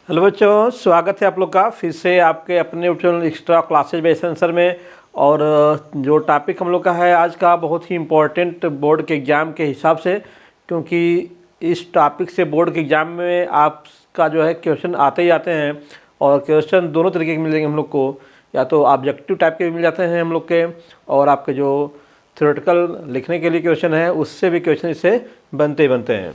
Hello बच्चों, स्वागत है आप लोग का फिर से आपके अपने YouTube channel extra classes base answer में। और जो टॉपिक हम लोग का है आज का बहुत ही इम्पोर्टेंट बोर्ड के एग्ज़ाम के हिसाब से, क्योंकि इस टॉपिक से बोर्ड के एग्ज़ाम में आपका जो है क्वेश्चन आते ही आते हैं। और क्वेश्चन दोनों तरीके के मिलेंगे हम लोग को, या तो ऑब्जेक्टिव टाइप के भी मिल जाते हैं हम लोग के, और आपके जो थ्योरेटिकल लिखने के लिए क्वेश्चन है उससे भी क्वेश्चन इससे बनते ही बनते हैं।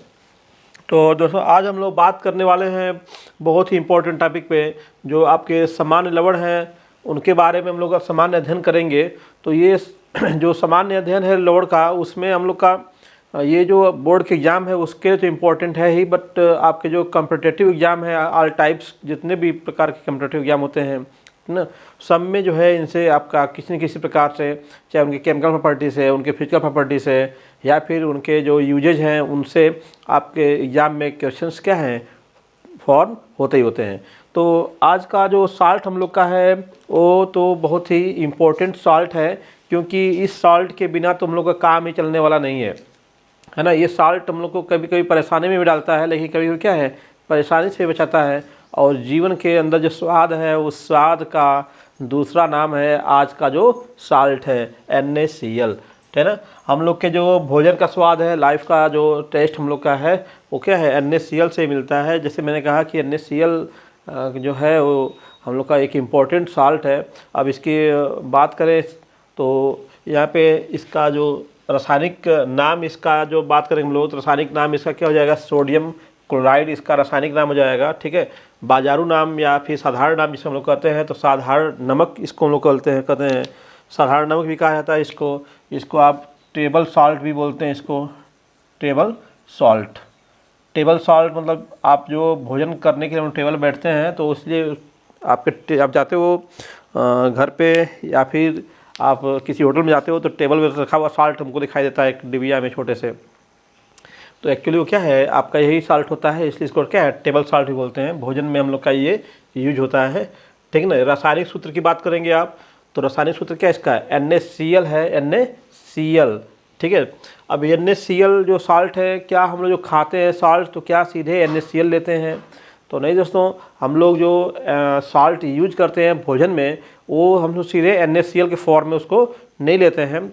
तो दोस्तों आज हम लोग बात करने वाले हैं बहुत ही इम्पोर्टेंट टॉपिक पे, जो आपके सामान्य लवण हैं उनके बारे में हम लोग सामान्य अध्ययन करेंगे। तो ये जो सामान्य अध्ययन है लवण का, उसमें हम लोग का ये जो बोर्ड के एग्ज़ाम है उसके लिए तो इम्पोर्टेंट है ही, बट आपके जो कम्पिटिटिव एग्ज़ाम है ऑल टाइप्स जितने भी प्रकार के कम्पिटिटिव एग्ज़ाम होते हैं ना, सब में जो है इनसे आपका किसी न किसी प्रकार से, चाहे उनके केमिकल प्रॉपर्टीज़ है, उनके फिजिकल प्रॉपर्टीज़ है, या फिर उनके जो यूजेज हैं, उनसे आपके एग्ज़ाम में क्वेश्चंस क्या हैं फॉर्म होते ही होते हैं। तो आज का जो साल्ट हम लोग का है वो तो बहुत ही इम्पोर्टेंट साल्ट है, क्योंकि इस साल्ट के बिना तो हम लोग का काम ही चलने वाला नहीं है ना। ये साल्ट हम लोग को कभी कभी परेशानी में भी डालता है, लेकिन कभी कभी क्या है परेशानी से बचाता है। और जीवन के अंदर जो स्वाद है उस स्वाद का दूसरा नाम है आज का जो साल्ट है NaCl, है ना। हम लोग के जो भोजन का स्वाद है, लाइफ का जो टेस्ट हम लोग का है वो क्या है NaCl से मिलता है। जैसे मैंने कहा कि NaCl जो है वो हम लोग का एक इम्पॉर्टेंट साल्ट है। अब इसकी बात करें तो यहाँ पे इसका जो रासायनिक नाम, इसका जो बात करें हम लोग तो रासायनिक नाम इसका क्या हो जाएगा, सोडियम क्लोराइड इसका रासायनिक नाम हो जाएगा, ठीक है। बाजारू नाम या फिर साधारण नाम जिसे हम लोग कहते हैं तो साधारण नमक इसको हम लोग कहते हैं साधारण नमक भी कहा जाता है इसको आप टेबल सॉल्ट भी बोलते हैं, इसको टेबल सॉल्ट। टेबल सॉल्ट मतलब आप जो भोजन करने के लिए टेबल बैठते हैं तो इसलिए आप जाते हो घर पे या फिर आप किसी होटल में जाते हो तो टेबल में रखा हुआ साल्ट हमको दिखाई देता है एक डिबिया में छोटे से। तो एक्चुअली वो क्या है आपका यही साल्ट होता है, इसलिए इसको क्या है टेबल साल्ट भी बोलते हैं। भोजन में हम लोग का ये यूज होता है, ठीक ना। रासायनिक सूत्र की बात करेंगे आप तो रासायनिक सूत्र क्या इसका है NaCl है, NaCl, ठीक है। अब NaCl जो साल्ट है, क्या हम लोग जो खाते हैं साल्ट तो क्या सीधे NaCl लेते हैं? तो नहीं दोस्तों, हम लोग जो साल्ट यूज करते हैं भोजन में वो हम लोग सीधे NaCl के फॉर्म में उसको नहीं लेते हैं।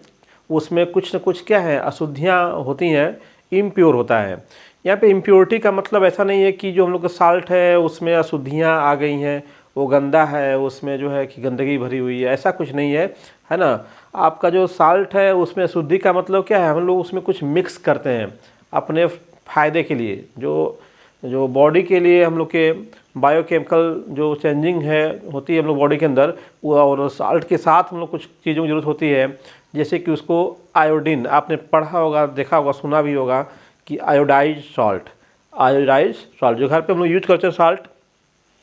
उसमें कुछ न कुछ क्या है अशुद्धियाँ होती हैं, इम्प्योर होता है। यहाँ पे इम्प्योरिटी का मतलब ऐसा नहीं है कि जो हम लोग का साल्ट है उसमें अशुद्धियाँ आ गई हैं, वो गंदा है, उसमें जो है कि गंदगी भरी हुई है, ऐसा कुछ नहीं है ना। आपका जो साल्ट है उसमें अशुद्धि का मतलब क्या है, हम लोग उसमें कुछ मिक्स करते हैं अपने फ़ायदे के लिए, जो बॉडी के लिए हम लोग के बायोकेमिकल जो चेंजिंग है होती है हम लोग बॉडी के अंदर, वो और साल्ट के साथ हम लोग कुछ चीज़ों की ज़रूरत होती है। जैसे कि उसको आयोडीन, आपने पढ़ा होगा, देखा होगा, सुना भी होगा कि आयोडाइज सॉल्ट जो घर पे हम लोग यूज करते हैं साल्ट,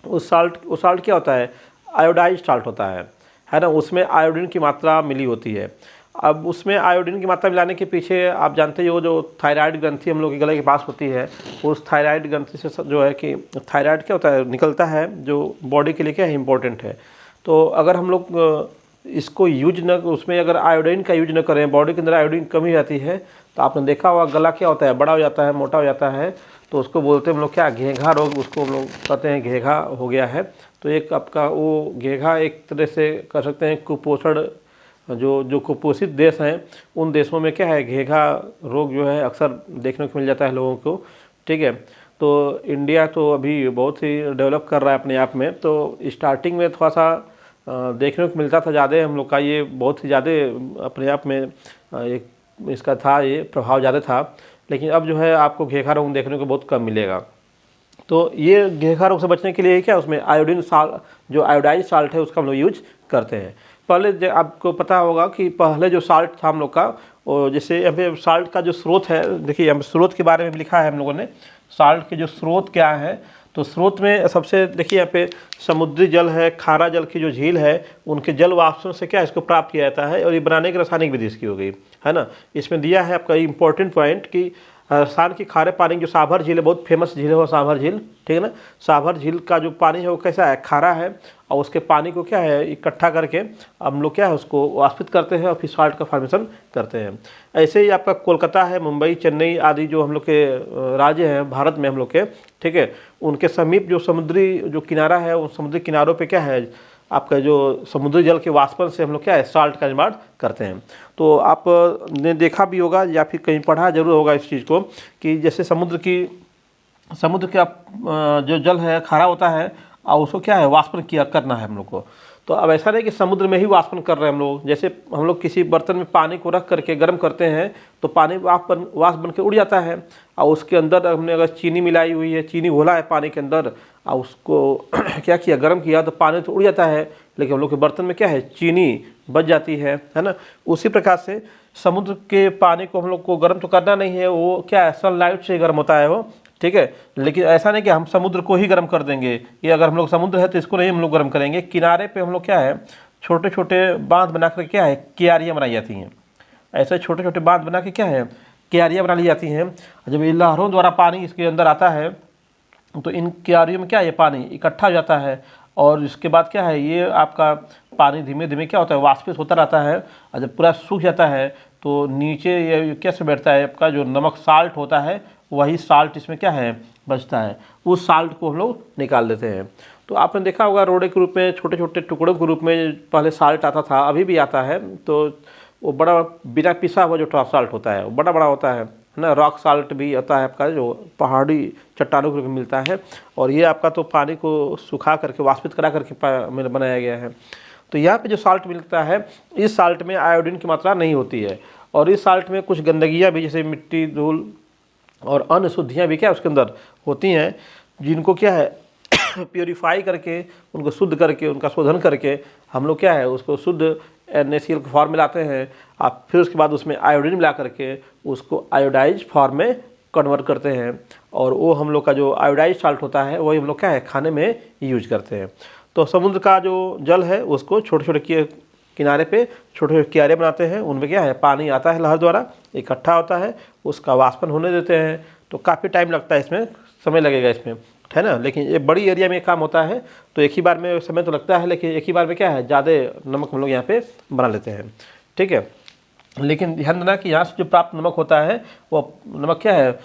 वो साल्ट क्या होता है आयोडाइज साल्ट होता है ना। उसमें आयोडीन की मात्रा मिली होती है। अब उसमें आयोडीन की मात्रा मिलाने के पीछे आप जानते हो जो थायराइड ग्रंथि हम लोग के गले के पास होती है, उस थायराइड ग्रंथि से जो है कि थायराइड क्या होता है निकलता है, जो बॉडी के लिए क्या है इंपॉर्टेंट है। तो अगर हम लोग इसको यूज न, उसमें अगर आयोडीन का यूज न करें, बॉडी के अंदर आयोडीन कमी जाती है, तो आपने देखा होगा गला क्या होता है बड़ा हो जाता है, मोटा हो जाता है। तो उसको बोलते हैं हम लोग क्या घेघा रोग, उसको हम लोग कहते हैं घेघा हो गया है। तो एक आपका वो घेघा एक तरह से कर सकते हैं कुपोषण, जो कुपोषित देश हैं उन देशों में क्या है घेघा रोग जो है अक्सर देखने को मिल जाता है लोगों को, ठीक है। तो इंडिया तो अभी बहुत ही डेवलप कर रहा है अपने आप में, तो स्टार्टिंग में थोड़ा सा देखने को मिलता था ज़्यादा हम लोग का, ये बहुत ही ज़्यादा अपने आप में एक इसका था ये प्रभाव ज़्यादा था। लेकिन अब जो है आपको घेघा रोग देखने को बहुत कम मिलेगा। तो ये घेघा रोग से बचने के लिए क्या उसमें आयोडीन जो आयोडाइज साल्ट है उसका हम लोग यूज करते हैं। पहले आपको पता होगा कि पहले जो साल्ट था हम लोग का, और जैसे यहाँ पे साल्ट का जो स्रोत है, देखिए यहाँ स्रोत के बारे में भी लिखा है हम लोगों ने, साल्ट के जो स्रोत क्या है। तो स्रोत में सबसे देखिए यहाँ पे समुद्री जल है, खारा जल की जो झील है, उनके जल वाष्पन से क्या इसको प्राप्त किया जाता है, और ये बनाने की रासायनिक विधि इसकी हो गई है ना। इसमें दिया है आपका इंपॉर्टेंट पॉइंट कि राजस्थान की खारे पानी जो साभर झील है, बहुत फेमस झील है वो साभर झील, ठीक है ना। साभर झील का जो पानी है वो कैसा है, खारा है, और उसके पानी को क्या है इकट्ठा करके हम लोग क्या है उसको वाष्पित करते हैं और फिर साल्ट का फॉर्मेशन करते हैं। ऐसे ही आपका कोलकाता है, मुंबई, चेन्नई आदि जो हम लोग के राज्य हैं भारत में हम लोग के, ठीक है, उनके समीप जो समुद्री जो किनारा है उन समुद्री किनारों पे क्या है आपका जो समुद्री जल के वाष्पन से हम लोग क्या है साल्ट का निर्माण करते हैं। तो आपने देखा भी होगा या फिर कहीं पढ़ा जरूर होगा इस चीज़ को कि जैसे समुद्र का जो जल है खारा होता है और उसको क्या है वाष्पन किया करना है हम लोग को। तो अब ऐसा नहीं कि समुद्र में ही वाष्पन कर रहे हैं हम लोग, जैसे हम लोग किसी बर्तन में पानी को रख करके गर्म करते हैं तो पानी वाष्प बन के उड़ जाता है, और उसके अंदर हमने अगर चीनी मिलाई हुई है, चीनी घोला है पानी के अंदर और उसको क्या किया गर्म किया तो पानी तो उड़ जाता है, लेकिन हम लोग के बर्तन में क्या है चीनी बच जाती है ना। उसी प्रकार से समुद्र के पानी को हम लोग को गर्म तो करना नहीं है, वो क्या है सनलाइट से गर्म होता है वो, ठीक है। लेकिन ऐसा नहीं कि हम समुद्र को ही गर्म कर देंगे, ये अगर हम लोग समुद्र है तो इसको नहीं हम लोग गर्म करेंगे। किनारे पे हम लोग क्या है छोटे छोटे बांध बना कर क्या है क्यारियाँ बनाई जाती हैं, ऐसे छोटे छोटे बांध बना के क्या है क्यारियाँ बना ली जाती हैं। जब ये लहरों द्वारा पानी इसके अंदर आता है तो इन क्यारियों में क्या है ये पानी इकट्ठा हो जाता है, और इसके बाद क्या है ये आपका पानी धीमे धीमे क्या होता है वाष्पित होता रहता है, और जब पूरा सूख जाता है तो नीचे ये कैसे बैठता है आपका जो नमक साल्ट होता है, वही साल्ट इसमें क्या है बचता है, उस साल्ट को हम लोग निकाल देते हैं। तो आपने देखा होगा रोड़े के रूप में छोटे छोटे टुकड़ों के रूप में पहले साल्ट आता था, अभी भी आता है, तो वो बड़ा बिना पिसा हुआ जो साल्ट होता है वो बड़ा बड़ा होता है ना। रॉक साल्ट भी आता है आपका जो पहाड़ी चट्टानों के रूप में मिलता है, और ये आपका तो पानी को सुखा करके वाष्पित करा करके बनाया गया है। तो यहाँ पे जो साल्ट मिलता है इस साल्ट में आयोडीन की मात्रा नहीं होती है, और इस साल्ट में कुछ गंदगियाँ भी जैसे मिट्टी धूल और अन्य शुद्धियाँ भी क्या उसके अंदर होती हैं, जिनको क्या है प्योरीफाई करके उनको शुद्ध करके उनका शोधन करके हम लोग क्या है उसको शुद्ध NaCl के फॉर्म में लाते हैं। आप फिर उसके बाद उसमें आयोडीन मिला करके उसको आयोडाइज फॉर्म में कन्वर्ट करते हैं, और वो हम लोग का जो आयोडाइज साल्ट होता है वही हम लोग क्या है खाने में यूज करते हैं। तो समुद्र का जो जल है उसको छोटे छोटे किनारे पे छोटे छोटे क्यारे बनाते हैं, उनमें क्या है पानी आता है लहर द्वारा इकट्ठा होता है, उसका वाष्पन होने देते हैं। तो काफ़ी टाइम लगता है, इसमें समय लगेगा इसमें, है ना। लेकिन ये बड़ी एरिया में काम होता है तो एक ही बार में समय तो लगता है, लेकिन एक ही बार में क्या है ज़्यादा नमक हम लोग यहाँ पे बना लेते हैं, ठीक है। लेकिन ध्यान देना कि यहाँ से जो प्राप्त नमक होता है वो नमक क्या है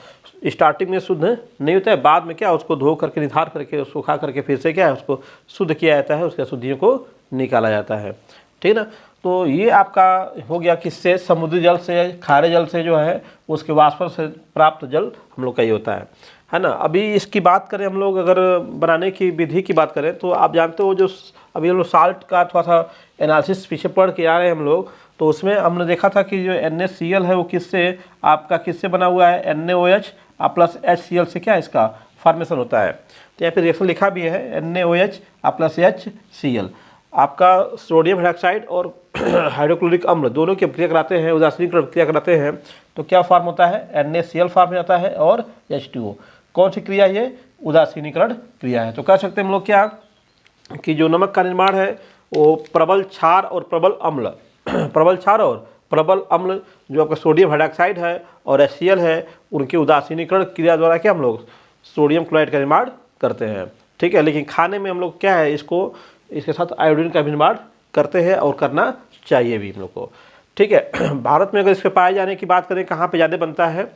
स्टार्टिंग में शुद्ध नहीं होता है, बाद में क्या उसको धो करके निधार करके सुखा करके फिर से क्या है उसको शुद्ध किया जाता है, उसके अशुद्धियों को निकाला जाता है, ठीक है ना। तो ये आपका हो गया किससे समुद्री जल से, खारे जल से जो है उसके वाष्पन से प्राप्त जल हम लोग का ये होता है ना। अभी इसकी बात करें हम लोग अगर बनाने की विधि की बात करें तो आप जानते हो जो अभी हम लोग साल्ट का थोड़ा सा एनालिसिस पीछे पढ़ के आ रहे हैं हम लोग, तो उसमें हमने देखा था कि जो NaCl है वो किससे बना हुआ है NaOH प्लस HCl से क्या है इसका फॉर्मेशन होता है। तो यहाँ पे रिएक्शन लिखा भी है NaOH प्लस HCl, आपका सोडियम हाइड्रोक्साइड और हाइड्रोक्लोरिक अम्ल दोनों की अभिक्रिया कराते हैं, उदासीनीकरण अभिक्रिया कराते हैं, तो क्या फॉर्म होता है NaCl फॉर्म हो जाता है और H2O। कौन सी क्रिया ये उदासीनीकरण क्रिया है। तो कह सकते हैं हम लोग क्या कि जो नमक का निर्माण है वो प्रबल क्षार और प्रबल अम्ल प्रबल क्षार और प्रबल अम्ल जो आपका सोडियम हाइड्रोक्साइड है और HCl है उनके उदासीनीकरण क्रिया द्वारा क्या हम लोग सोडियम क्लोराइड का निर्माण करते हैं, ठीक है। लेकिन खाने में हम लोग क्या है इसके साथ आयोडीन का निर्माण करते हैं और करना चाहिए भी हम लोग को, ठीक है। भारत में अगर इसके पाए जाने की बात करें कहाँ पे ज़्यादा बनता है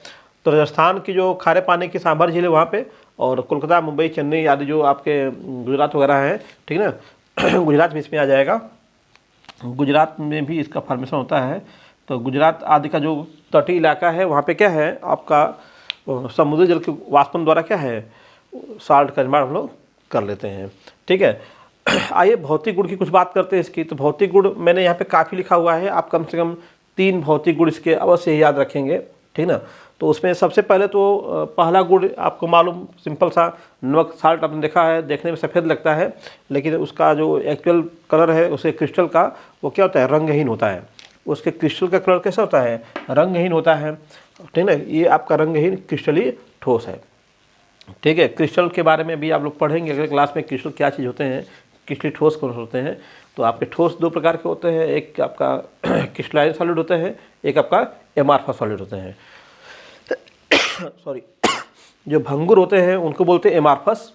तो राजस्थान की जो खारे पानी की सांभर झील है वहाँ पे, और कोलकाता मुंबई चेन्नई आदि जो आपके गुजरात वगैरह हैं, ठीक है ना गुजरात भी इसमें आ जाएगा, गुजरात में भी इसका फॉर्मेशन होता है। तो गुजरात आदि का जो तटीय इलाका है वहाँ पे क्या है आपका समुद्री जल के वाष्पन द्वारा क्या है साल्ट का निर्माण हम लोग कर लेते हैं, ठीक है। आइए भौतिक गुण की कुछ बात करते हैं इसकी। तो भौतिक गुण मैंने यहाँ पे काफ़ी लिखा हुआ है, आप कम से कम 3 भौतिक गुण इसके अवश्य ही याद रखेंगे, ठीक ना। तो उसमें सबसे पहले तो पहला गुण आपको मालूम सिंपल सा नमक साल्ट आपने देखा है, देखने में सफ़ेद लगता है लेकिन उसका जो एक्चुअल कलर है उसे क्रिस्टल का वो क्या होता है रंगहीन होता है। उसके क्रिस्टल का कलर कैसा होता है रंगहीन होता है, ठीक ना। ये आपका रंगहीन क्रिस्टली ठोस है, ठीक है। क्रिस्टल के बारे में भी आप लोग पढ़ेंगे अगले क्लास में क्रिस्टल क्या चीज़ होते हैं, क्रिस्टली ठोस कौन होते हैं। तो आपके ठोस 2 प्रकार के होते हैं, एक आपका क्रिस्टलाइन सॉलिड होते हैं, एक आपका एमार्फस सॉलिड होते हैं। सॉरी, जो भंगुर होते हैं उनको बोलते हैं एमार्फस।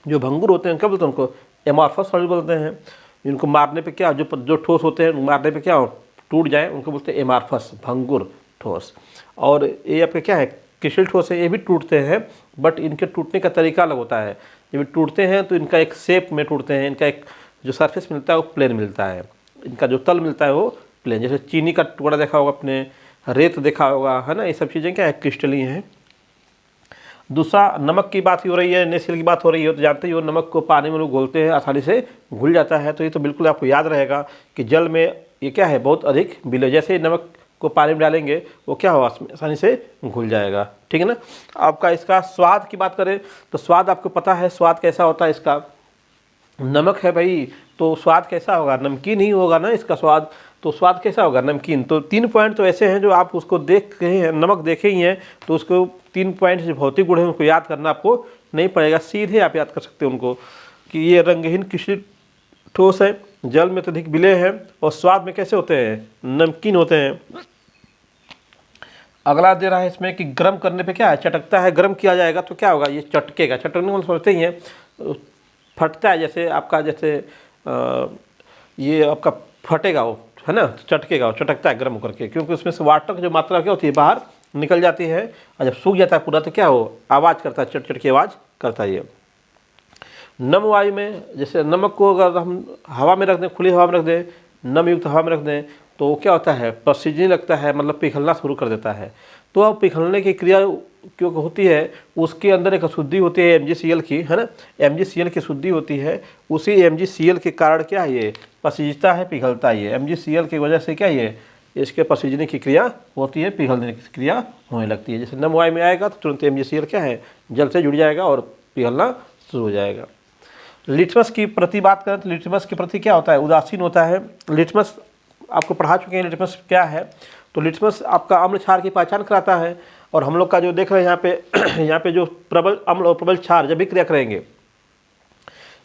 जो भंगुर होते हैं क्या बोलते हैं, उनको एमार्फस सॉलिड बोलते हैं। जिनको मारने पे क्या, जो ठोस होते हैं मारने पे क्या टूट जाए, उनको बोलते हैं एमार्फस, भंगुर ठोस। और ये आपके क्या है, क्रिस्टल ठोस है, ये भी टूटते हैं, बट इनके टूटने का तरीका अलग होता है। जब टूटते हैं तो इनका एक शेप में टूटते हैं, इनका एक जो सरफेस मिलता है वो प्लेन मिलता है, इनका जो तल मिलता है वो प्लेन। जैसे चीनी का टुकड़ा देखा होगा आपने, रेत देखा होगा, है ना, ये सब चीज़ें क्या है, क्रिस्टलीन हैं। दूसरा, नमक की बात हो रही है, NaCl की बात हो रही है, तो जानते ही हो नमक को पानी में लोग घोलते हैं, आसानी से घुल जाता है। तो ये तो बिल्कुल आपको याद रहेगा कि जल में ये क्या है, बहुत अधिक विलय। जैसे ही नमक को पानी में डालेंगे वो क्या होगा, आसानी से घुल जाएगा। ठीक है ना। आपका इसका स्वाद की बात करें तो स्वाद आपको पता है स्वाद कैसा होता है इसका। नमक है भाई, तो स्वाद कैसा होगा, नमकीन ही होगा ना इसका स्वाद। तो स्वाद कैसा होगा, नमकीन। तो 3 पॉइंट तो ऐसे हैं जो आप उसको देख के हैं, नमक देखे ही हैं, तो उसको 3 पॉइंट जो भौतिक गुण है उनको याद करना आपको नहीं पड़ेगा, सीधे आप याद कर सकते हो उनको कि ये रंगहीन क्रिस्टल ठोस है, जल में अत्यधिक विलय है, और स्वाद में कैसे होते हैं, नमकीन होते हैं। अगला दे रहा है इसमें कि गर्म करने पे क्या है, चटकता है। गर्म किया जाएगा तो क्या होगा, ये चटकेगा। चटकने को सोचते ही हैं, फटता है, जैसे आपका जैसे ये आपका फटेगा वो, है ना, चटकेगा, वो चटकता है गर्म होकर के, क्योंकि उसमें से वाटर की जो मात्रा क्या होती है बाहर निकल जाती है। और जब सूख जाता है पूरा तो क्या हो, आवाज़ करता है, चट चट की आवाज़ करता है ये। नम वायु में, जैसे नमक को अगर हम हवा में रख दें, खुली हवा में रख दें, नम युक्त हवा में रख दें, तो क्या होता है, पसीजने लगता है, मतलब पिघलना शुरू कर देता है। तो अब पिघलने की क्रिया क्यों होती है, उसके अंदर एक अशुद्धि होती है MgCl की, है ना, MgCl की शुद्धि होती है। उसी MgCl के कारण क्या है, ये पसीजता है, पिघलता है। ये MgCl की वजह से क्या ये इसके पसीजने की क्रिया होती है, पिघलने की क्रिया होने लगती है। जैसे नम वायु में आएगा तो तुरंत MgCl क्या है, जल से जुड़ जाएगा और पिघलना शुरू हो जाएगा। लिटमस की प्रति बात करें तो लिटमस की प्रति क्या होता है, उदासीन होता है। लिटमस आपको पढ़ा चुके हैं, लिटमस क्या है। तो लिटमस आपका अम्ल क्षार की पहचान कराता है। और हम लोग का जो देख रहे हैं यहाँ पे यहाँ पे जो प्रबल अम्ल और प्रबल क्षार जब भी क्रिया करेंगे,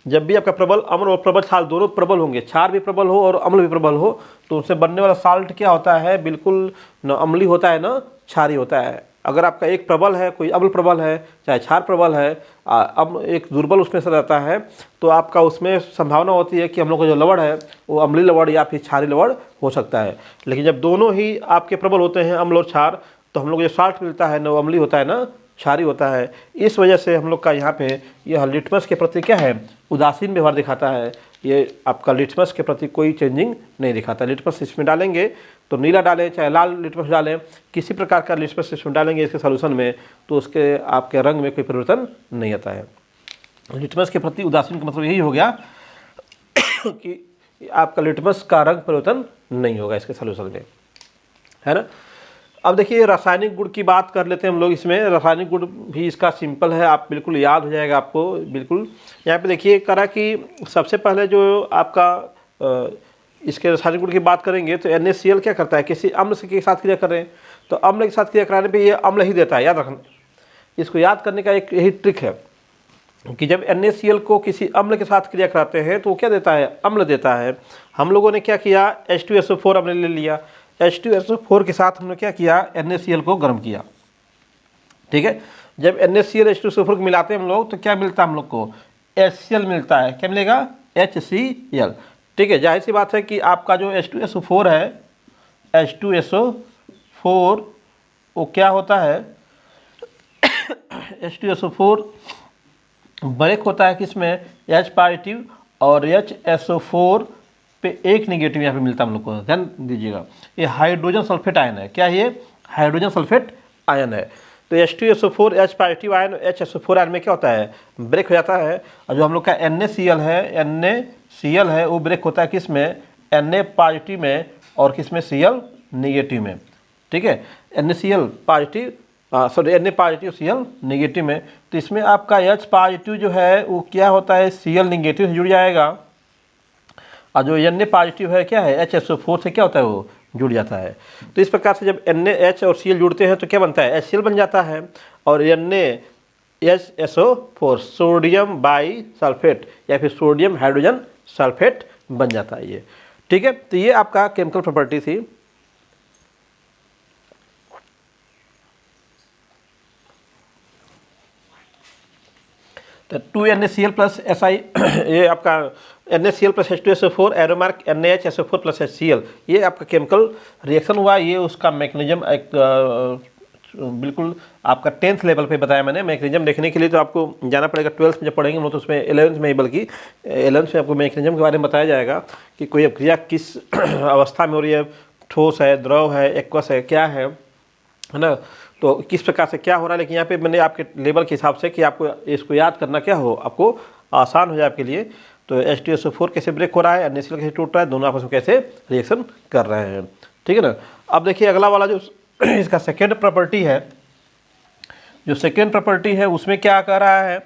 जब भी आपका प्रबल अम्ल और प्रबल क्षार दोनों प्रबल होंगे, क्षार भी प्रबल हो और अम्ल भी प्रबल हो, तो उनसे बनने वाला साल्ट क्या होता है, बिल्कुल न अम्ली होता है न क्षारी होता है। अगर आपका एक प्रबल है, कोई अम्ल प्रबल है, चाहे क्षार प्रबल है, अब एक दुर्बल उसमें से रहता है, तो आपका उसमें संभावना होती है कि हम लोग का जो लवण है वो अम्ली लवण या फिर क्षारी लवण हो सकता है। लेकिन जब दोनों ही आपके प्रबल होते हैं, अम्ल और क्षार, तो हम लोग जो साल्ट मिलता है न वो अम्ली होता है न क्षारी होता है। इस वजह से हम लोग का यहाँ पे यह लिटमस के प्रति क्या है, उदासीन व्यवहार दिखाता है। ये आपका लिटमस के प्रति कोई चेंजिंग नहीं दिखाता। लिटमस इसमें डालेंगे तो नीला डालें चाहे लाल लिटमस डालें, किसी प्रकार का लिटमस इसमें डालेंगे इसके सॉल्यूशन में, तो उसके आपके रंग में कोई परिवर्तन नहीं आता है। लिटमस के प्रति उदासीन का मतलब यही हो गया कि आपका लिटमस का रंग परिवर्तन नहीं होगा इसके सॉल्यूशन में, है ना। अब देखिए रासायनिक गुण की बात कर लेते हैं हम लोग। इसमें रासायनिक गुण भी इसका सिंपल है, आप बिल्कुल याद हो जाएगा आपको बिल्कुल। यहाँ पे देखिए करा कि सबसे पहले जो आपका इसके रासायनिक गुण की बात करेंगे तो NaCl क्या करता है, किसी अम्ल से के साथ क्रिया कर रहे हैं तो अम्ल के साथ क्रिया कराने पे ये अम्ल ही देता है, याद रखना। इसको याद करने का एक यही ट्रिक है कि जब NaCl को किसी अम्ल के साथ क्रिया कराते हैं तो वो क्या देता है, अम्ल देता है। हम लोगों ने क्या किया, H2SO4 हमने ले लिया, H2SO4 के साथ हमने क्या किया, NaCl को गर्म किया। ठीक है, जब NaCl H2SO4 को मिलाते हैं हम लोग तो क्या मिलता है हम लोग को, HCl मिलता है। क्या मिलेगा, HCl। ठीक है, जाहिर सी बात है कि आपका जो H2SO4 है, H2SO4 वो क्या होता है H2SO4 ब्रेक होता है किसमें, H पॉजिटिव और HSO4 पे एक नेगेटिव यहाँ पे मिलता है हम लोग को, ध्यान दीजिएगा। ये हाइड्रोजन सल्फेट आयन है, क्या ये हाइड्रोजन सल्फेट आयन है। तो H2SO4 H positive ion HSO4 ion में क्या होता है, ब्रेक हो जाता है। और जो हम लोग का NaCl है वो ब्रेक होता है किस में, Na पॉजिटिव में और किस में, Cl नेगेटिव में। ठीक है, NaCl positive Na positive Cl negative में। तो इसमें आपका H पॉजिटिव जो है वो क्या होता है, Cl नेगेटिव से जुड़ जाएगा, और जो Na पॉजिटिव है क्या है, HSO4 से क्या होता है, वो जुड़ जाता है। तो इस प्रकार से जब NaH और Cl जुड़ते हैं तो क्या बनता है, HCl बन जाता है। और NaHSO4 सोडियम बाई सल्फेट या फिर सोडियम हाइड्रोजन सल्फेट बन जाता है ये। ठीक है, तो ये आपका केमिकल प्रॉपर्टी थी। तो 2NaCl प्लस SI ये आपका NaCl plus H2SO4 arrow mark NaHSO4 plus HCl, ये आपका केमिकल रिएक्शन हुआ। ये उसका मैकेनिज्म एक बिल्कुल आपका 10th लेवल पे बताया मैंने। मैकेनिज्म देखने के लिए तो आपको जाना पड़ेगा 12th में जब पढ़ेंगे हम लोग, तो उसमें 11th में ही, बल्कि 11th में आपको मैकेनिज्म के बारे में बताया जाएगा कि कोई क्रिया किस अवस्था में हो रही है, ठोस है, द्रव है, एक्वस है, क्या है ना, तो किस प्रकार से क्या हो रहा है। लेकिन यहाँ पे मैंने आपके लेवल के हिसाब से कि आपको इसको याद करना क्या हो, आपको आसान हो जाए आपके लिए। तो H2SO4 कैसे ब्रेक हो रहा है, NaCl कैसे टूट रहा है, दोनों आपस में कैसे रिएक्शन कर रहे हैं, ठीक है ना। अब देखिए अगला वाला जो इसका सेकेंड प्रॉपर्टी है, जो सेकेंड प्रॉपर्टी है उसमें क्या कर रहा है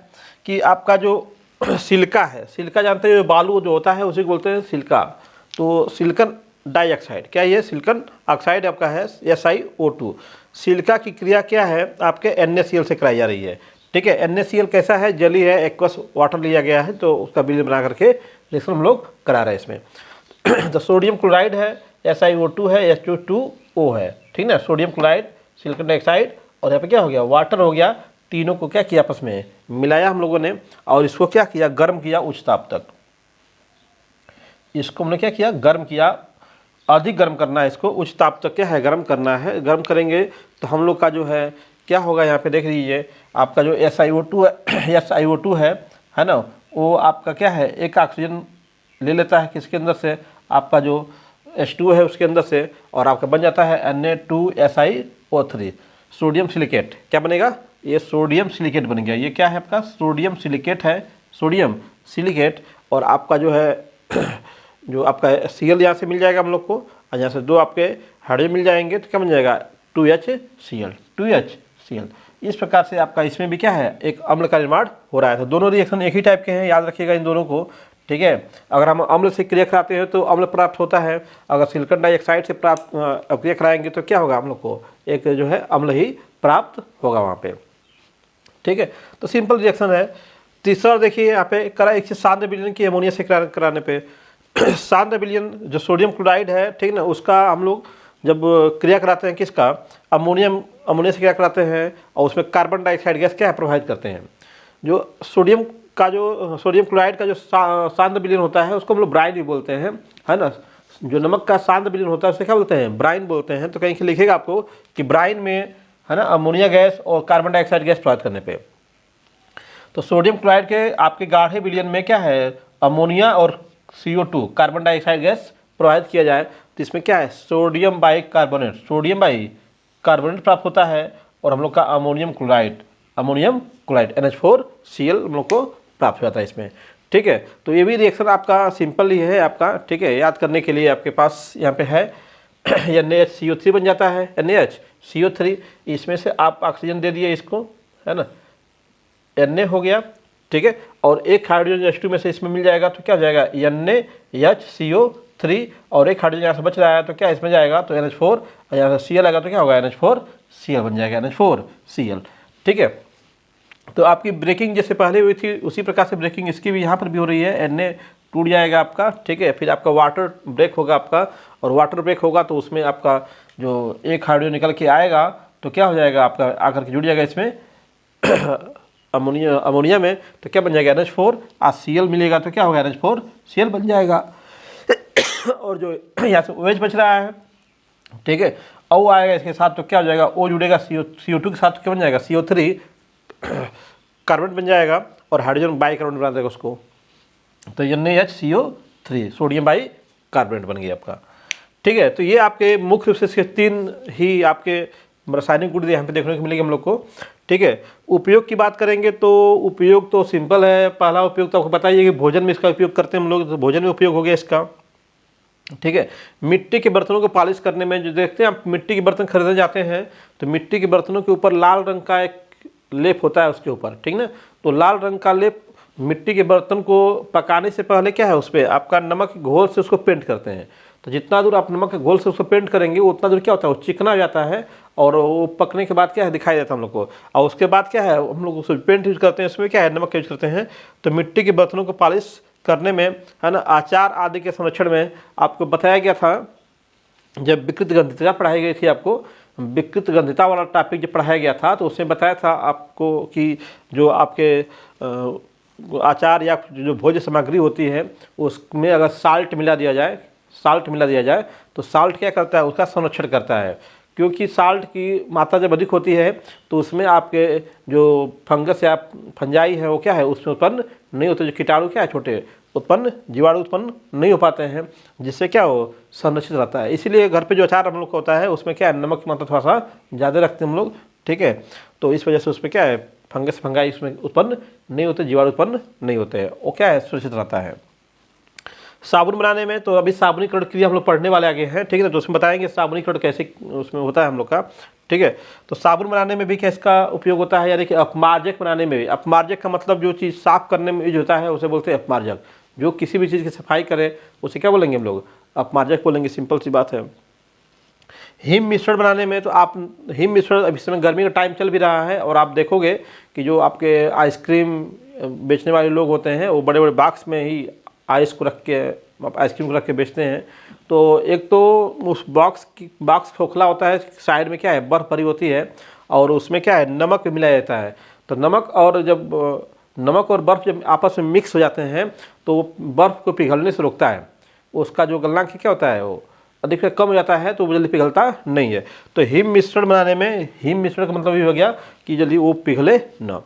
कि आपका जो सिलिका है, सिलिका जानते हैं, बालू जो होता है उसी को बोलते हैं सिलिका। तो सिलिकन डाइऑक्साइड, क्या ये सिलिकन ऑक्साइड आपका है SiO2। सिलिका की क्रिया क्या है आपके NaCl से कराई जा रही है, ठीक है। NaCl कैसा है, जली है, एक्वस वाटर लिया गया है, तो उसका बिल बना करके रिएक्शन हम लोग करा रहे हैं इसमें। तो सोडियम क्लोराइड है, SiO2 है, H2O है, ठीक ना। सोडियम क्लोराइड, सिलिकन डाइऑक्साइड और यहाँ पे क्या हो गया, वाटर हो गया। तीनों को क्या किया, आपस में मिलाया हम लोगों ने और इसको क्या किया, गर्म किया उच्च ताप तक। इसको हमने क्या किया, गर्म किया, अधिक गर्म करना है इसको, उच्च ताप तक क्या है, गर्म करना है। गर्म करेंगे तो हम लोग का जो है क्या होगा, यहाँ पे देख लीजिए आपका जो SiO2 है, SiO2 है ना, वो आपका क्या है, एक ऑक्सीजन ले लेता है किसके अंदर से, आपका जो H2 है उसके अंदर से, और आपका बन जाता है Na2SiO3, सोडियम सिलिकेट। क्या बनेगा, ये सोडियम सिलिकेट बन गया। ये क्या है आपका, सोडियम सिलिकेट है, सोडियम सिलिकेट। और आपका जो है जो आपका Cl यहाँ से मिल जाएगा हम लोग को, और यहाँ से दो आपके हाइड्रोजन मिल जाएंगे, तो क्या बन जाएगा 2HCl। इस प्रकार से आपका इसमें भी क्या है, एक अम्ल का निर्माण हो रहा है। तो दोनों रिएक्शन एक ही टाइप के हैं, याद रखिएगा इन दोनों को, ठीक है। अगर हम अम्ल से क्रिया कराते हैं तो अम्ल प्राप्त होता है, अगर सिलिकन डाइऑक्साइड से प्राप्त क्रिया कराएंगे तो क्या होगा, हम लोग को एक जो है अम्ल ही प्राप्त होगा वहाँ पे, ठीक है। तो सिंपल रिएक्शन है। तीसरा देखिए यहाँ पे करा एक सांद्र विलयन की अमोनिया से कराने पे सांद्र विलयन जो सोडियम क्लोराइड है, ठीक ना, उसका हम लोग जब क्रिया कराते हैं किसका, अमोनिया से क्रिया कराते हैं, और उसमें कार्बन डाइऑक्साइड गैस क्या है, प्रभावित करते हैं। जो सोडियम क्लोराइड का जो सांद्र विलयन होता है उसको हम लोग ब्राइन भी बोलते हैं, है ना। जो नमक का सांद्र विलयन होता है उसे क्या बोलते हैं, ब्राइन बोलते हैं। तो कहीं लिखेगा आपको कि ब्राइन में है ना अमोनिया गैस और कार्बन डाइऑक्साइड गैस प्रभावित करने पे। तो सोडियम क्लोराइड के आपके गाढ़े विलयन में क्या है, अमोनिया और CO2 कार्बन डाइऑक्साइड गैस प्रभावित किया जाए तो इसमें क्या है, सोडियम बाइकार्बोनेट प्राप्त होता है, और हम लोग का अमोनियम क्लोराइड NH4Cl हम लोग को प्राप्त हो जाता है इसमें, ठीक है। तो ये भी रिएक्शन आपका सिंपल ही है आपका, ठीक है। याद करने के लिए आपके पास यहाँ पे है NaHCO3 बन जाता है, NaHCO3, इसमें से आप ऑक्सीजन दे दिए इसको, है ना, Na हो गया, ठीक है। और एक हाइड्रोजन H2 में से इसमें मिल जाएगा तो क्या हो जाएगा, NaHCO3, और एक हाइड्रोजन यहाँ से बच रहा है तो क्या इसमें जाएगा, तो NH4, और यहाँ से Cl आएगा तो क्या होगा, NH4Cl बन जाएगा, NH4Cl, ठीक है। तो आपकी ब्रेकिंग जैसे पहले हुई थी उसी प्रकार से ब्रेकिंग इसकी भी यहाँ पर भी हो रही है। Na टूट जाएगा आपका, ठीक है। फिर आपका वाटर ब्रेक होगा आपका, और वाटर ब्रेक होगा तो उसमें आपका जो एक हाइड्रोजन निकल के आएगा तो क्या हो जाएगा, आपका आकर के जुड़ जाएगा इसमें अमोनिया में, तो क्या बन जाएगा, NH4, और Cl मिलेगा तो क्या होगा, NH4Cl बन जाएगा। और जो यहाँ से OH बच रहा है, ठीक है, O आएगा इसके साथ तो क्या हो जाएगा, O जुड़ेगा CO2 के साथ तो क्या बन जाएगा, CO3 कार्बन बन जाएगा, और हाइड्रोजन बाइकार्बोनेट बना देगा उसको, तो NaHCO3 सोडियम बाइकार्बोनेट बन गया आपका, ठीक है। तो ये आपके मुख्य रूप से 3 ही आपके रासायनिक गुण यहाँ पे देखने को मिलेंगे हम लोग को, ठीक है। उपयोग की बात करेंगे तो उपयोग तो सिंपल है। पहला उपयोग तो आपको बताइए कि भोजन में इसका उपयोग करते हैं हम लोग, तो भोजन में उपयोग हो गया इसका, ठीक है। मिट्टी के बर्तनों को पॉलिश करने में, जो देखते हैं आप मिट्टी के बर्तन खरीदने जाते हैं तो मिट्टी के बर्तनों के ऊपर लाल रंग का एक लेप होता है उसके ऊपर, ठीक ना। तो लाल रंग का लेप मिट्टी के बर्तन को पकाने से पहले क्या है, उस पर आपका नमक घोल से उसको पेंट करते हैं। तो जितना दूर आप नमक के घोल से उसको पेंट करेंगे उतना दूर क्या होता है, वो चिकना हो जाता है, और वो पकने के बाद क्या है, दिखाई देता है हम लोग को। और उसके बाद क्या है, हम लोग उसको पेंट यूज करते हैं, उसमें क्या है, नमक यूज करते हैं। तो मिट्टी के बर्तनों को पॉलिश करने में, है ना, आचार आदि के संरक्षण में आपको बताया गया था, जब विकृत गंधिता पढ़ाई गई थी आपको, विकृत गंधिता वाला टॉपिक जब पढ़ाया गया था तो उसमें बताया था आपको कि जो आपके अचार या जो भोज्य सामग्री होती है उसमें अगर साल्ट मिला दिया जाए तो साल्ट क्या करता है, उसका संरक्षण करता है। क्योंकि साल्ट की मात्रा जब अधिक होती है तो उसमें आपके जो फंगस या फंजाई है वो क्या है, उसमें उत्पन्न नहीं होते, जो कीटाणु क्या है छोटे उत्पन्न, जीवाणु उत्पन्न नहीं हो पाते हैं, जिससे क्या हो संरक्षित रहता है। इसीलिए घर पे जो अचार हम लोग का होता है उसमें क्या है, नमक की मात्रा थोड़ा सा ज़्यादा रखते हैं हम लोग, ठीक है। तो इस वजह से उसमें क्या है, फंगस फंगाई उसमें उत्पन्न नहीं होते, जीवाणु उत्पन्न नहीं होते हैं, वो क्या है सुरक्षित रहता है। साबुन बनाने में तो अभी साबुनीकरण क्रिया हम लोग पढ़ने वाले आगे हैं, ठीक है ना। तो उसमें बताएंगे साबुनीकरण कैसे उसमें होता है हम लोग का, ठीक है। तो साबुन बनाने में भी क्या इसका उपयोग होता है, यानी कि अपमार्जक बनाने में भी। अपमार्जक का मतलब जो चीज़ साफ करने में यूज होता है उसे बोलते हैं अपमार्जक। जो किसी भी चीज़ की सफाई करे उसे क्या बोलेंगे हम लोग, अपमार्जक बोलेंगे, सिंपल सी बात है। हिम मिश्रण बनाने में तो आप हिम मिश्रण, अभी समय गर्मी का टाइम चल भी रहा है और आप देखोगे कि जो आपके आइसक्रीम बेचने वाले लोग होते हैं वो बड़े बड़े बॉक्स में ही आइसक्रीम को रख के बेचते हैं। तो एक तो उस बॉक्स खोखला होता है, साइड में क्या है बर्फ़ भरी होती है और उसमें क्या है नमक मिलाया जाता है। तो नमक और बर्फ़ जब आपस में मिक्स हो जाते हैं तो वो बर्फ़ को पिघलने से रोकता है। उसका जो गलनांक क्या होता है वो अधिक से कम हो जाता है, तो वो जल्दी पिघलता नहीं है। तो हिम मिश्रण बनाने में, हिम मिश्रण का मतलब ये हो गया कि जल्दी वो पिघले ना।